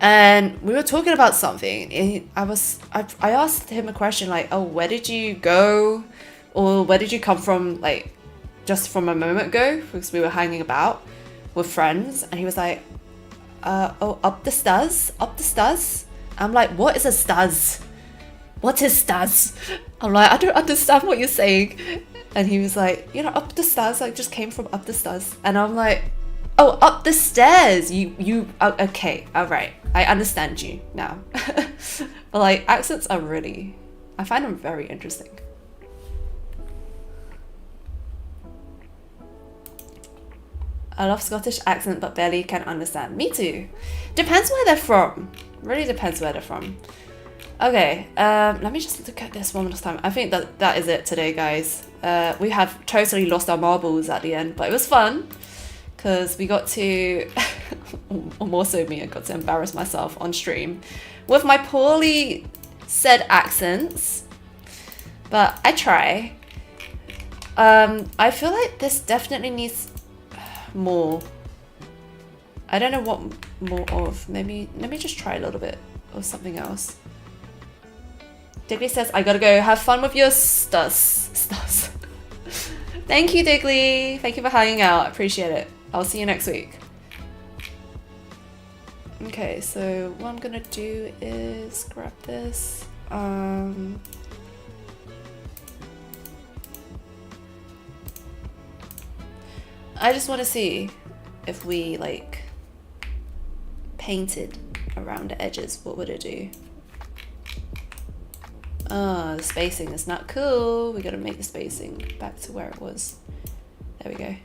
and we were talking about something. I asked him a question like, oh, where did you go? Or where did you come from, like, just from a moment ago? Because we were hanging about with friends. And he was like, oh, up the stairs. I'm like, what is a stairs? What is stairs? I'm like, I don't understand what you're saying. And he was like, up the stairs. I just came from up the stairs. And I'm like, oh, up the stairs. Okay, all right. I understand you now. But like, accents are really, I find them very interesting. I love Scottish accent, but barely can understand. Me too. Depends where they're from. Really depends where they're from. Okay, let me just look at this one more time. I think that is it today, guys. We have totally lost our marbles at the end, but it was fun because we got to, or more so me, I got to embarrass myself on stream with my poorly said accents, but I try. I feel like this definitely needs more. I don't know what more of. Maybe let me just try a little bit of something else. Digley says, I gotta go have fun with your stus. Thank you, Digley. Thank you for hanging out. I appreciate it. I'll see you next week. Okay, so what I'm gonna do is grab this. I just want to see if we like painted around the edges, what would it do? Oh, the spacing is not cool. We gotta make the spacing back to where it was. There we go.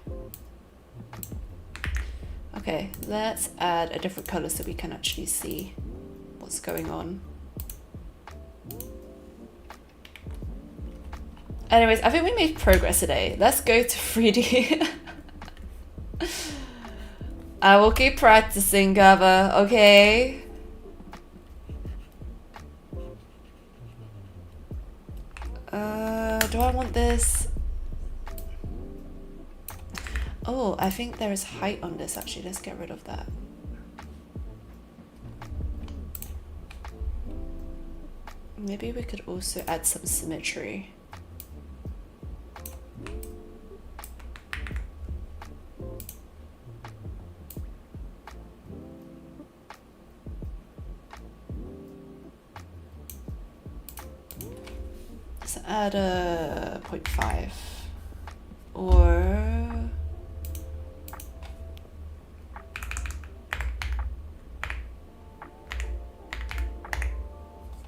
Okay, let's add a different color so we can actually see what's going on. Anyways, I think we made progress today. Let's go to 3D. I will keep practicing, Gava, okay? Do I want this? Oh, I think there is height on this actually. Let's get rid of that. Maybe we could also add some symmetry. Let's add a 0.5 or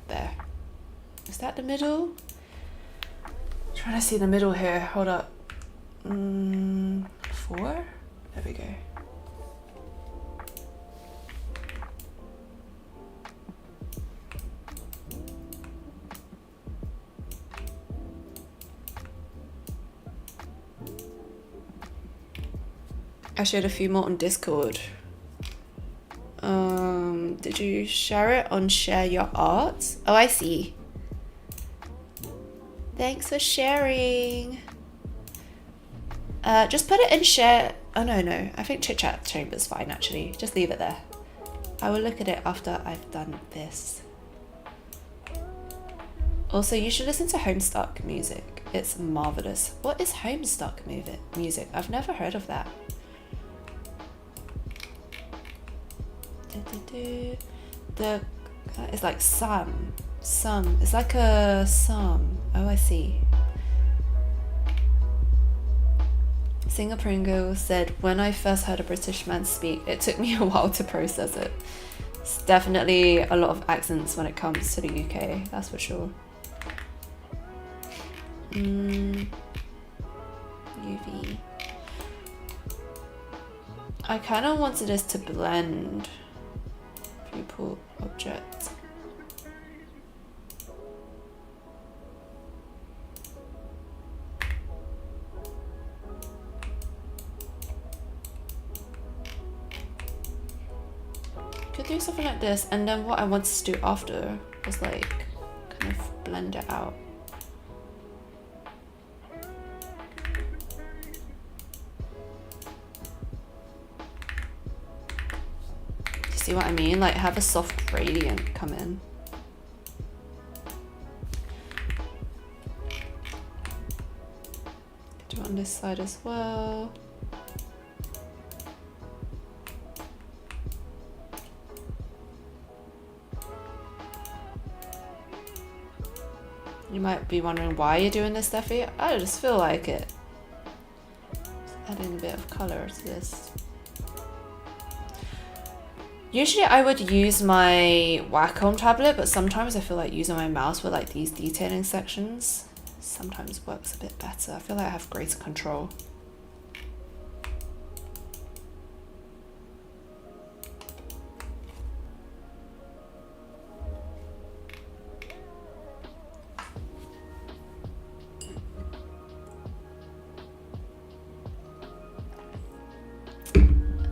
there. Is that the middle? I'm trying to see the middle here. Hold up. 4? There we go. I shared a few more on Discord. Did you share it on Share Your Art? Oh, I see. Thanks for sharing. Just put it in share. Oh, no. I think Chit Chat Chamber's fine, actually. Just leave it there. I will look at it after I've done this. Also, you should listen to Homestuck music. It's marvelous. What is Homestuck music? I've never heard of that. The it's like some. It's like a some. Oh, I see. Singer Pringle said, when I first heard a British man speak, it took me a while to process it. It's definitely a lot of accents when it comes to the UK, that's for sure. UV. I kind of wanted this to blend pupil object. Could do something like this, and then what I wanted to do after was like kind of blend it out. See what I mean? Like have a soft gradient come in. Do it on this side as well. You might be wondering why you're doing this, Steffi. I just feel like it. Just adding a bit of color to this. Usually I would use my Wacom tablet, but sometimes I feel like using my mouse with like these detailing sections sometimes works a bit better. I feel like I have greater control.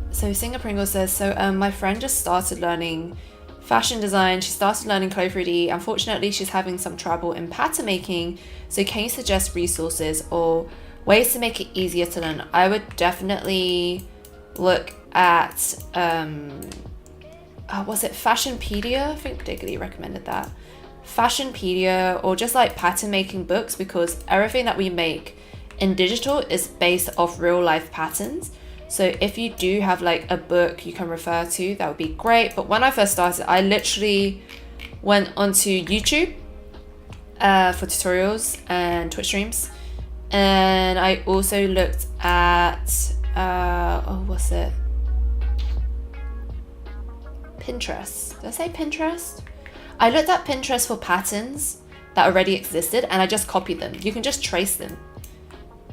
So Singer Pringle says, so my friend just started learning fashion design. She started learning Clo 3D. Unfortunately, she's having some trouble in pattern making. So can you suggest resources or ways to make it easier to learn? I would definitely look at, was it Fashionpedia? I think Diggity recommended that. Fashionpedia, or just like pattern making books, because everything that we make in digital is based off real life patterns. So if you do have like a book you can refer to, that would be great. But when I first started, I literally went onto YouTube for tutorials and Twitch streams. And I also looked at, what's it? Pinterest. Did I say Pinterest? I looked at Pinterest for patterns that already existed and I just copied them. You can just trace them.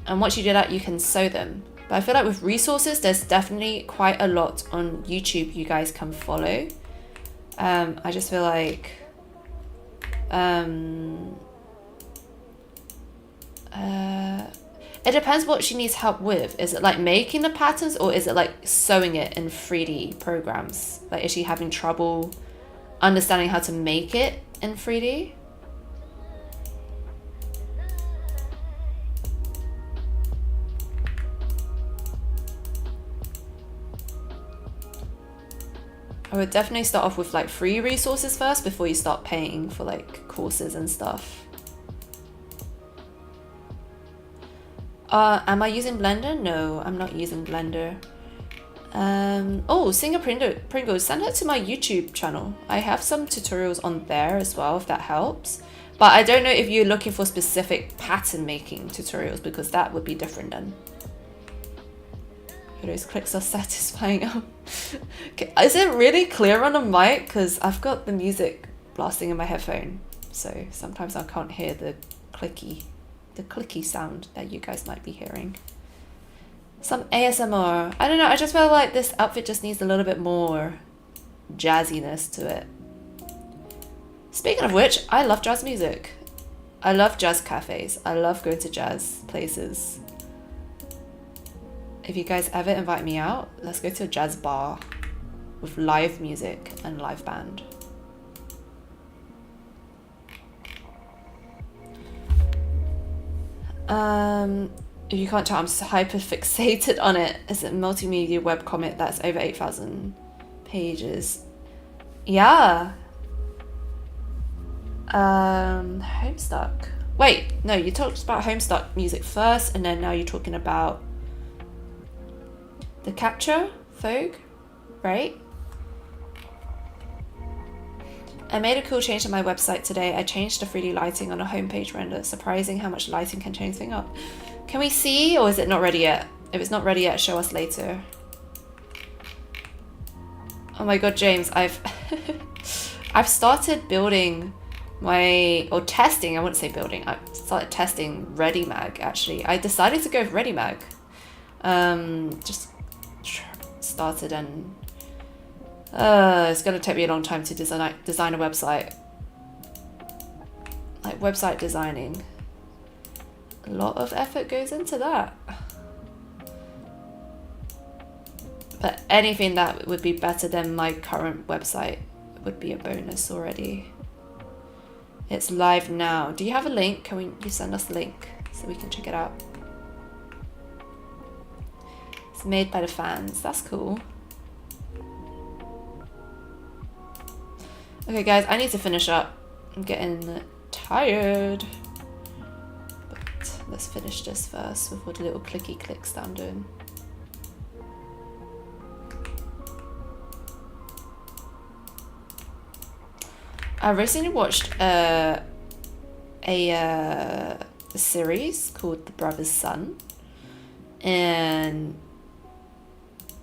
And once you do that, you can sew them. But I feel like with resources, there's definitely quite a lot on YouTube you guys can follow. I just feel like it depends what she needs help with. Is it like making the patterns, or is it like sewing it in 3D programs? Like, is she having trouble understanding how to make it in 3D? I would definitely start off with like free resources first before you start paying for like courses and stuff. Am I using Blender? No, I'm not using Blender. Oh, Singer Pringle, send it to my YouTube channel. I have some tutorials on there as well, if that helps. But I don't know if you're looking for specific pattern making tutorials, because that would be different then. Those clicks are satisfying. Okay. Is it really clear on the mic? Because I've got the music blasting in my headphone, so sometimes I can't hear the clicky sound that you guys might be hearing. Some ASMR. I don't know, I just feel like this outfit just needs a little bit more jazziness to it. Speaking of which, I love jazz music. I love jazz cafes. I love going to jazz places. If you guys ever invite me out, let's go to a jazz bar with live music and live band. If you can't tell, I'm so hyper fixated on it. It's a multimedia webcomic that's over 8,000 pages. Yeah. Homestuck. Wait, no, you talked about Homestuck music first, and then now you're talking about the Capture Vogue, right? I made a cool change to my website today. I changed the 3D lighting on a homepage render. Surprising how much lighting can change things up. Can we see, or is it not ready yet? If it's not ready yet, show us later. Oh my god, James, I've started building or testing, I wouldn't say building, I've started testing ReadyMag actually. I decided to go with ReadyMag. Just started and it's gonna take me a long time to design a website. Like website designing. A lot of effort goes into that. But anything that would be better than my current website would be a bonus already. It's live now. Do you have a link? Can you send us the link so we can check it out? It's made by the fans. That's cool. Okay, guys, I need to finish up. I'm getting tired. But let's finish this first with all the little clicky clicks that I'm doing. I recently watched a series called The Brother's Son, and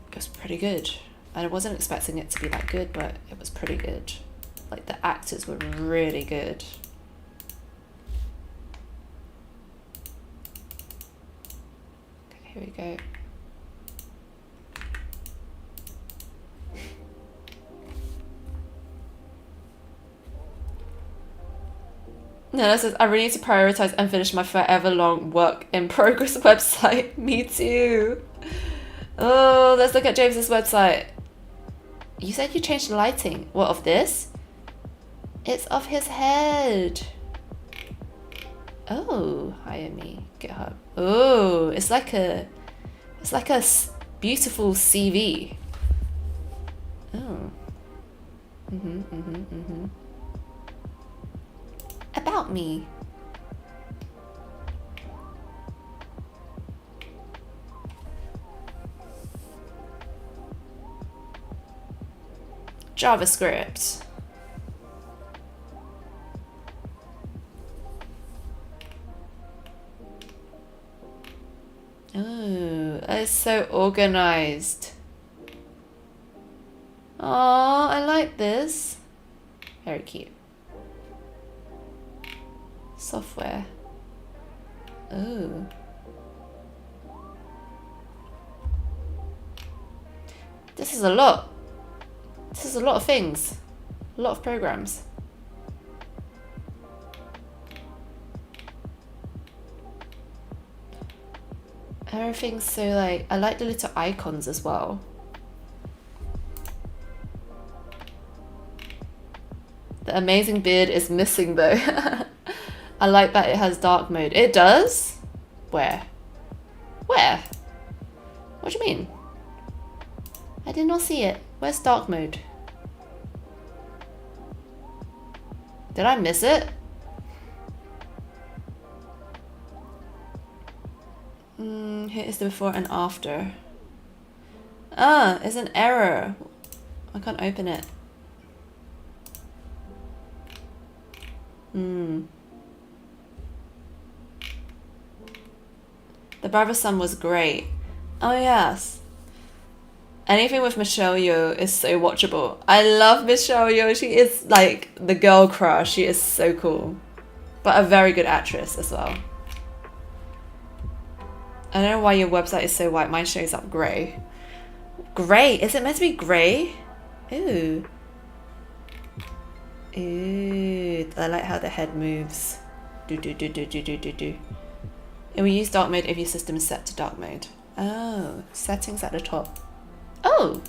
it was pretty good. And I wasn't expecting it to be that good, but it was pretty good. Like the actors were really good. Okay, here we go. No, that says, I really need to prioritize and finish my forever long work in progress website. Me too. Oh, let's look at James's website. You said you changed the lighting. What, of this? It's of his head. Oh, hire me. GitHub. Oh, it's like a beautiful CV. Oh. About me. JavaScript. Oh, it's so organized. Oh, I like this. Very cute. Software. Oh. This is a lot. This is a lot of things. A lot of programs. Everything's so like, I like the little icons as well. The amazing beard is missing though. I like that it has dark mode. It does? Where? Where? What do you mean? I did not see it. Where's dark mode? Did I miss it? Here is the before and after. Ah, it's an error. I can't open it. The Brother's Son was great. Oh yes. Anything with Michelle Yeoh is so watchable. I love Michelle Yeoh. She is like the girl crush. She is so cool. But a very good actress as well. I don't know why your website is so white. Mine shows up grey. Grey? Is it meant to be grey? Ooh. Ooh. I like how the head moves. Do do do do do do do do. And we use dark mode if your system is set to dark mode. Oh, settings at the top. Oh.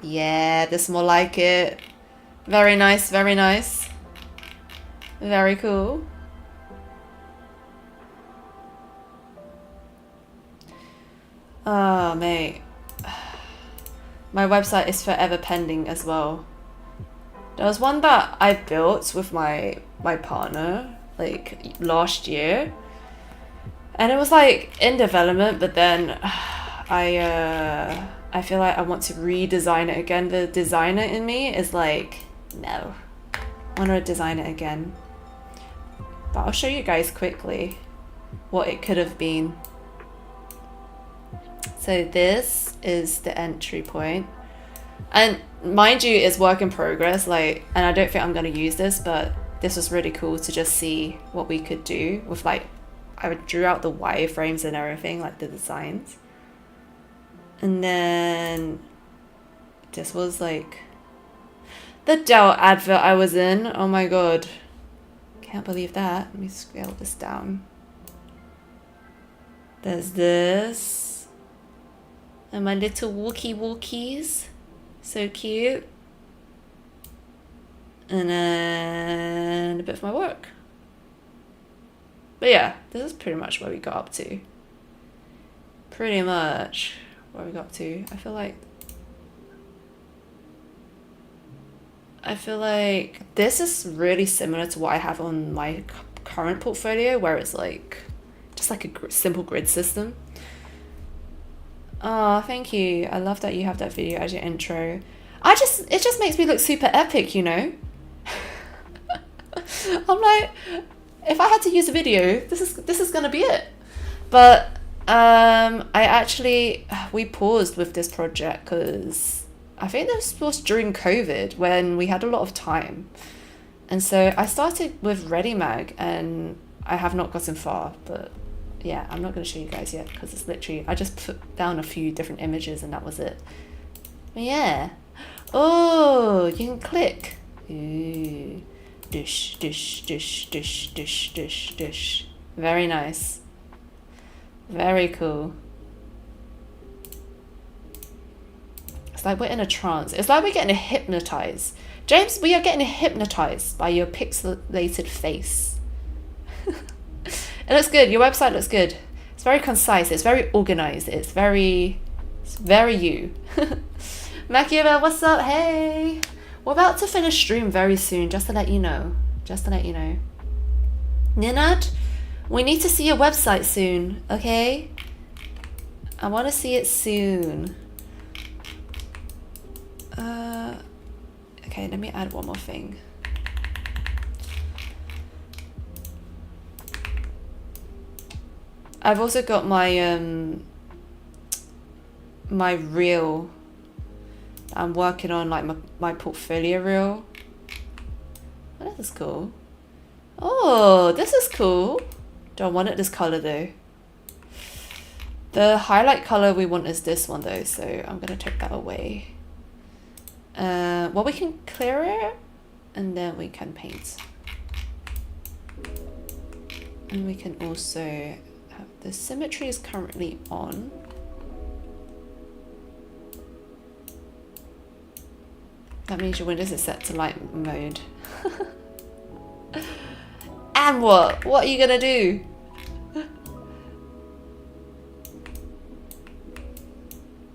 Yeah, this is more like it. Very nice, very nice. Very cool. Oh, mate. My website is forever pending as well. There was one that I built with my partner like last year. And it was like in development, but then I I feel like I want to redesign it again. The designer in me is like, no, I want to design it again. But I'll show you guys quickly what it could have been. So this is the entry point. And mind you, it's work in progress, like, and I don't think I'm going to use this, but this was really cool to just see what we could do with, like, I drew out the wireframes and everything, like the designs. And then this was like the Dell advert I was in. Oh my god. Can't believe that. Let me scale this down. There's this. And my little walkies. So cute. And then a bit of my work. But yeah, this is pretty much where we got up to. Pretty much where we got up to. I feel like this is really similar to what I have on my current portfolio, where it's like just like a simple grid system. Oh, thank you. I love that you have that video as your intro. It just makes me look super epic, you know? I'm like, if I had to use a video, this is gonna be it. But we paused with this project because I think this was during COVID when we had a lot of time. And so I started with ReadyMag and I have not gotten far, but yeah, I'm not going to show you guys yet because it's literally, I just put down a few different images and that was it. But yeah. Oh, you can click. Ooh. Dish, dish, dish, dish, dish, dish, dish. Very nice. Very cool. It's like we're in a trance. It's like we're getting hypnotized. James, we are getting hypnotized by your pixelated face. It looks good. Your website looks good. It's very concise. It's very organized. It's very you. Machiavel, what's up? Hey. We're about to finish stream very soon, just to let you know. Just to let you know. Ninad, we need to see your website soon, okay? I want to see it soon. Okay, let me add one more thing. I've also got my my reel. I'm working on like my portfolio reel. Oh, this is cool. Oh, this is cool. Don't want it this color though. The highlight color we want is this one though, so I'm gonna take that away. Well, we can clear it and then we can paint. And we can also have the symmetry is currently on. That means your windows are set to light mode. And what? What are you gonna do?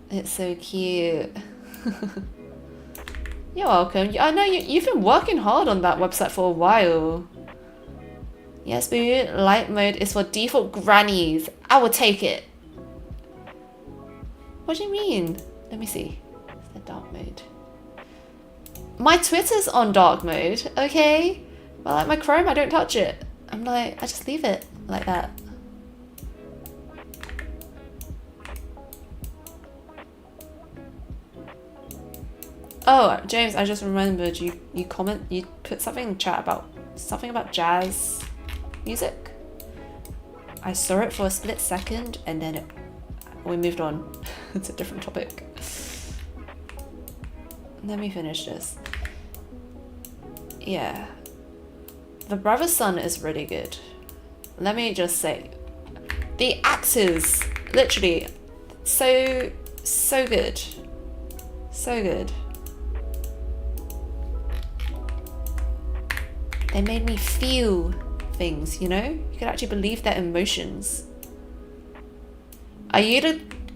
It's so cute. You're welcome. I know you've been working hard on that website for a while. Yes, boo. Light mode is for default grannies. I will take it. What do you mean? Let me see. It's the dark mode. My Twitter's on dark mode, okay? But like my Chrome, I don't touch it. I'm like, I just leave it like that. Oh, James, I just remembered you put something in the chat about something about jazz music. I saw it for a split second and then we moved on. It's a different topic. Let me finish this. Yeah. The Brother's Son is really good. Let me just say. The actors, literally, so good. So good. They made me feel things, you know? You could actually believe their emotions. Are you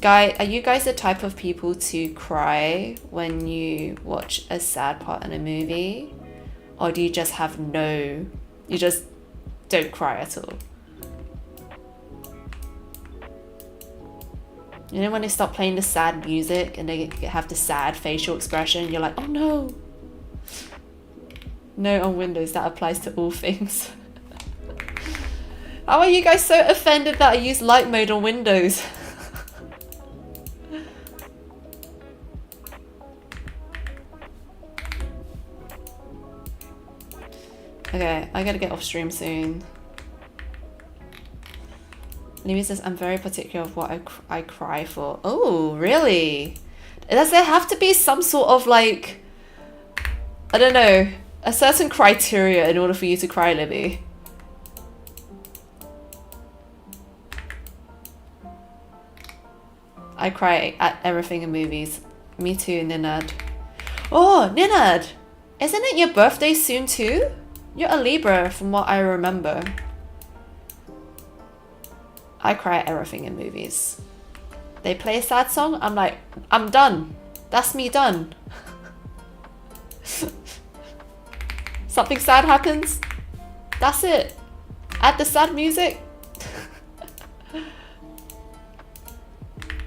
guys the type of people to cry when you watch a sad part in a movie? Or do you just you just don't cry at all? You know when they stop playing the sad music and they have the sad facial expression, you're like, oh no. No, on Windows, that applies to all things. How are you guys so offended that I use light mode on Windows? Okay, I gotta get off stream soon. Libby says, I'm very particular of what I cry for. Oh, really? Does there have to be some sort of like, I don't know, a certain criteria in order for you to cry, Libby? I cry at everything in movies. Me too, Ninad. Oh, Ninad! Isn't it your birthday soon too? You're a Libra from what I remember. I cry at everything in movies. They play a sad song, I'm like, I'm done. That's me done. Something sad happens, that's it. Add the sad music.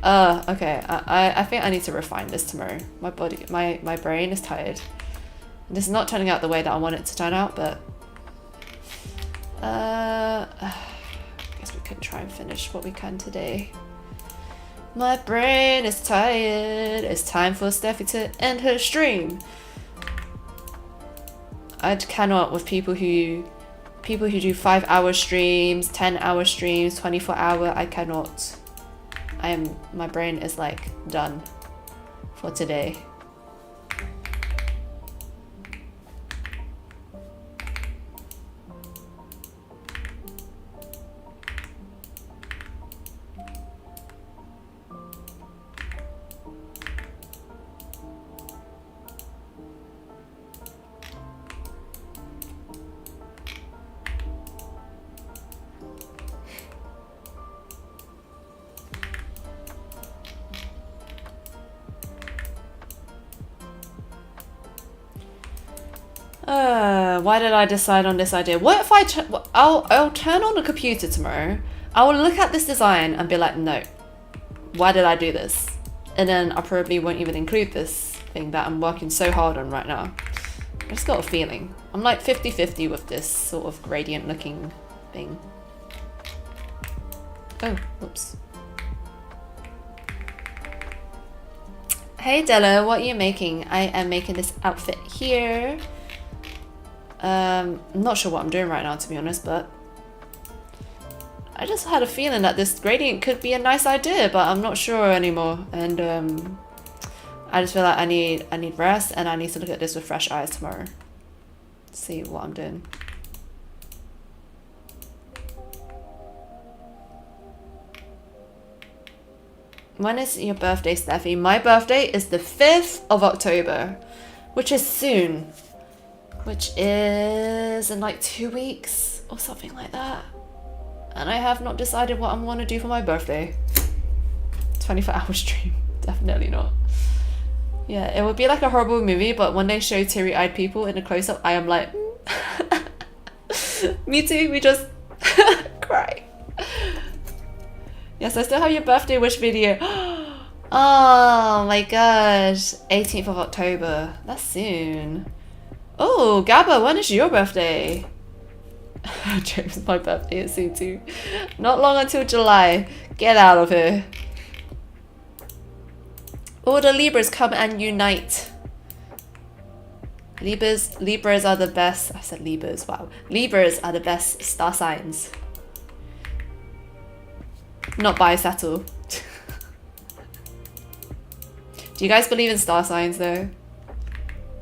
Okay, I think I need to refine this tomorrow. My brain is tired. This is not turning out the way that I want it to turn out, but I guess we can try and finish what we can today. My brain is tired. It's time for Steffi to end her stream. I cannot with people who do 5-hour streams, 10-hour streams, 24-hour. I cannot. My brain is like done for today. Why did I decide on this idea? What if I'll turn on the computer tomorrow, I will look at this design and be like, no, why did I do this? And then I probably won't even include this thing that I'm working so hard on right now. I just got a feeling. I'm like 50-50 with this sort of gradient looking thing. Oh, whoops. Hey Della, what are you making? I am making this outfit here. I'm not sure what I'm doing right now, to be honest, but I just had a feeling that this gradient could be a nice idea, but I'm not sure anymore. And I just feel like I need rest, and I need to look at this with fresh eyes tomorrow. See what I'm doing. When is your birthday, Steffi? My birthday is the 5th of October, which is soon. Which is in like 2 weeks or something like that. And I have not decided what I want to do for my birthday. 24-hour stream. Definitely not. Yeah, it would be like a horrible movie, but when they show teary-eyed people in a close-up, I am like, me too, we just cry. Yes, I still have your birthday wish video. Oh my gosh. 18th of October. That's soon. Oh, Gabba, when is your birthday? James, my birthday is soon too. Not long until July. Get out of here. All the Libras come and unite. Libras are the best. I said Libras, wow. Libras are the best star signs. Not bisexual. Do you guys believe in star signs though?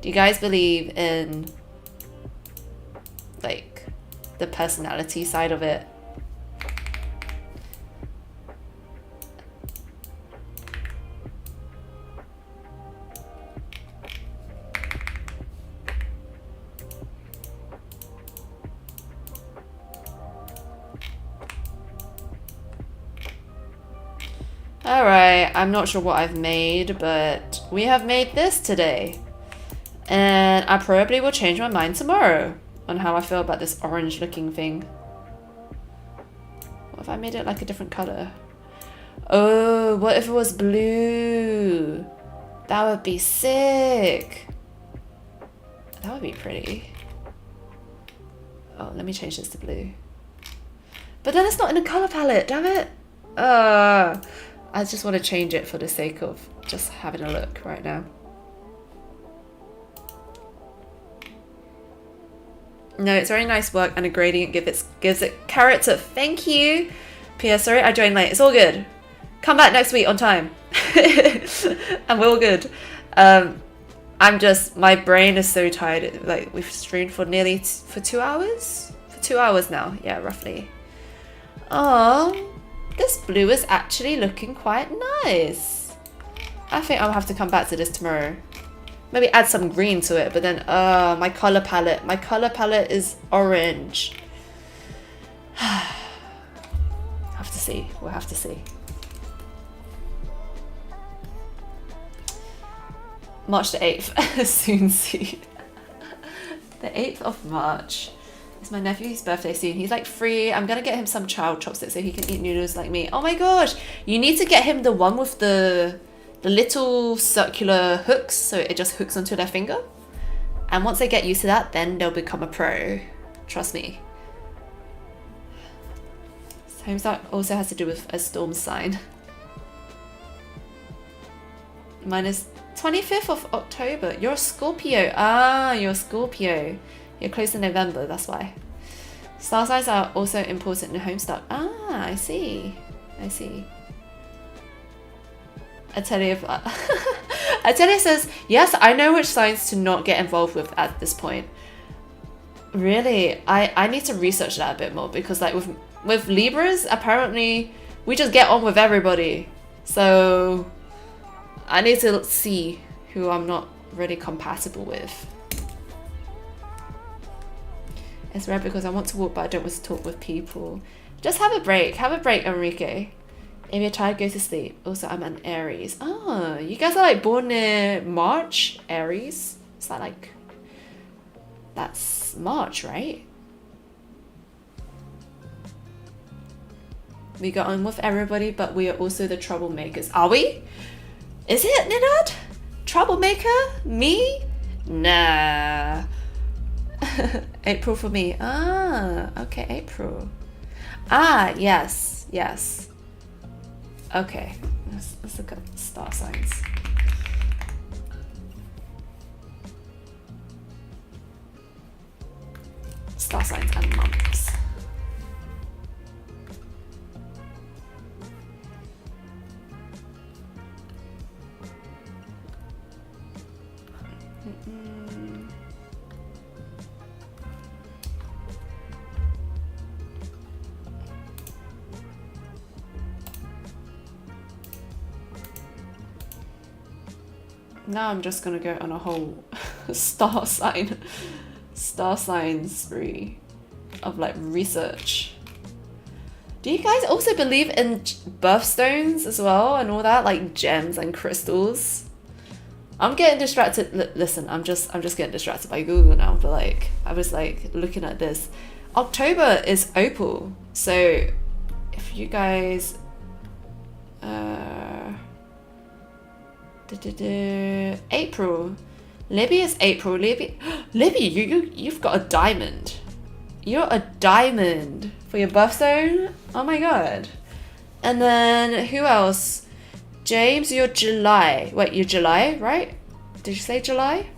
Do you guys believe in like the personality side of it? Alright, I'm not sure what I've made, but we have made this today. And I probably will change my mind tomorrow on how I feel about this orange looking thing. What if I made it like a different color? Oh, Oh, what if it was blue? That would be sick. That would be pretty. Oh, let me change this to blue. But then it's not in the color palette, damn it. I just want to change it for the sake of just having a look right now. No, it's very nice work, and a gradient gives it character. Thank you. P.S. Sorry, I joined late. It's all good. Come back next week on time. And we're all good. My brain is so tired. Like, we've streamed for nearly for 2 hours? For 2 hours now. Yeah, roughly. Oh, this blue is actually looking quite nice. I think I'll have to come back to this tomorrow. Maybe add some green to it, but then, my color palette is orange. Have to see. We'll have to see. March the 8th. Soon see. The 8th of March. It's my nephew's birthday soon. He's like 3. I'm gonna get him some child chopsticks so he can eat noodles like me. Oh my gosh! You need to get him the one with the little circular hooks, so it just hooks onto their finger. And once they get used to that, then they'll become a pro. Trust me. Homestuck also has to do with a storm sign. Mine is 25th of October. You're a Scorpio. Ah, you're a Scorpio. You're close to November, that's why. Star signs are also important in Homestuck. Ah, I see. I see. Atelier says, yes, I know which signs to not get involved with at this point. Really? I need to research that a bit more, because like with Libras, apparently we just get on with everybody. So I need to see who I'm not really compatible with. It's rare because I want to walk, but I don't want to talk with people. Just have a break. Have a break, Enrique. If you're tired, go to sleep. Also, I'm an Aries. Oh, you guys are like born in March? Aries? Is that like... That's March, right? We got on with everybody, but we are also the troublemakers. Are we? Is it, Ninad? Troublemaker? Me? Nah. April for me. Ah, okay, April. Ah, yes, yes. Okay, let's look at star signs. Star signs and months. Now I'm just gonna go on a whole star sign spree of like research. Do you guys also believe in birthstones as well and all that, like gems and crystals? I'm getting distracted. Listen, I'm just getting distracted by Google now. But like, I was like looking at this. October is opal, so if you guys, April. Libby is April. Libby, you've got a diamond. You're a diamond for your birthstone. Oh my god. And then who else? James, you're July. Wait, you're July, right? Did you say July?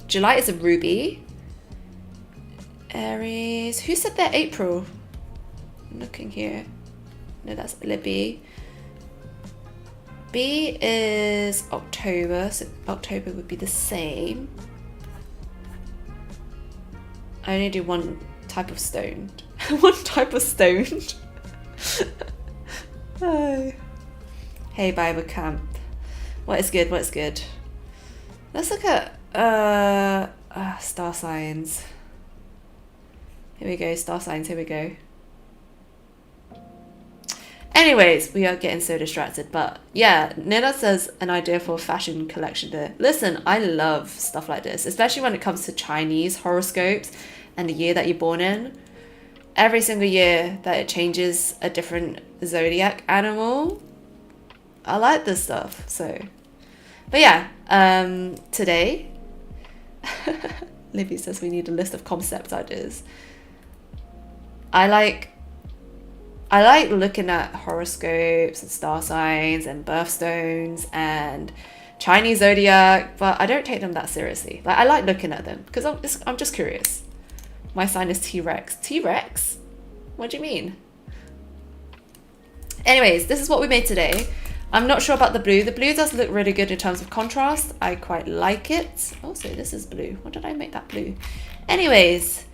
July is a ruby. Aries. Who said they're April? I'm looking here. No, that's Libby. B is October, so October would be the same. I only do one type of stone. One type of stone. Oh. Hey, Bible Camp. What is good? What's good? Let's look at star signs. Here we go, star signs. Here we go. Anyways, we are getting so distracted, but yeah, Nina says an idea for a fashion collection there. Listen, I love stuff like this, especially when it comes to Chinese horoscopes and the year that you're born in. Every single year that it changes a different zodiac animal, I like this stuff. So, but yeah, today, Livy says we need a list of concept ideas. I like looking at horoscopes and star signs and birthstones and Chinese zodiac, but I don't take them that seriously. Like, I like looking at them because I'm just curious. My sign is T-Rex. T-Rex? What do you mean? Anyways, this is what we made today. I'm not sure about the blue. The blue does look really good in terms of contrast. I quite like it. Also, this is blue. What did I make that blue? Anyways,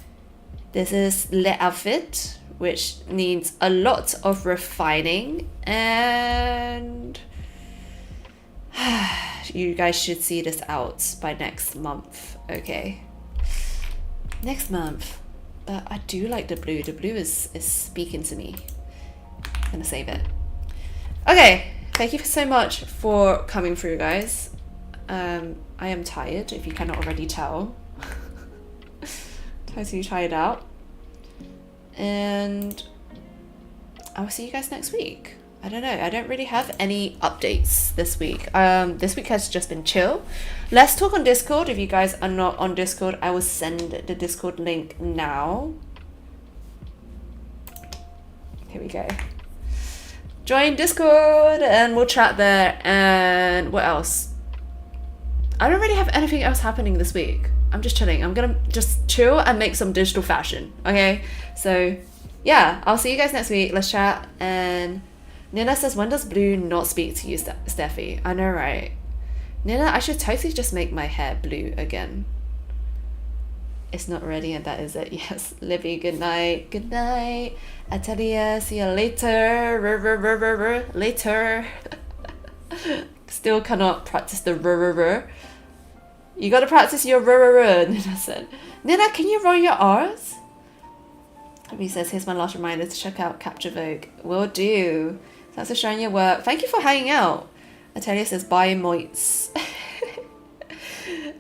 this is Le Outfit, which needs a lot of refining, and you guys should see this out by next month. Okay, next month. But I do like the blue. The blue is speaking to me. I'm gonna save it. Okay, thank you so much for coming through, guys. I am tired, if you cannot already tell. Totally tired out. And I will see you guys next week. I don't know. I don't really have any updates this week. This week has just been chill. Let's talk on Discord. If you guys are not on Discord, I will send the Discord link now. Here we go. Join Discord and we'll chat there. And what else? I don't really have anything else happening this week. I'm just chilling. I'm gonna just chill and make some digital fashion. Okay? So yeah, I'll see you guys next week. Let's chat. And Nina says, when does blue not speak to you, Steffi? I know, right? Nina, I should totally just make my hair blue again. It's not ready and that is it. Yes. Libby, good night. Good night. Atelier, see you later. Later. Still cannot practice the You gotta practice your Nina said. Nina, can you roll your R's? Libby says, here's my last reminder to check out Capture Vogue. Will do. Thanks for sharing your work. Thank you for hanging out. Atelier says, bye, moits.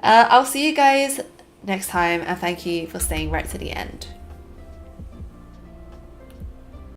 I'll see you guys next time, and thank you for staying right to the end.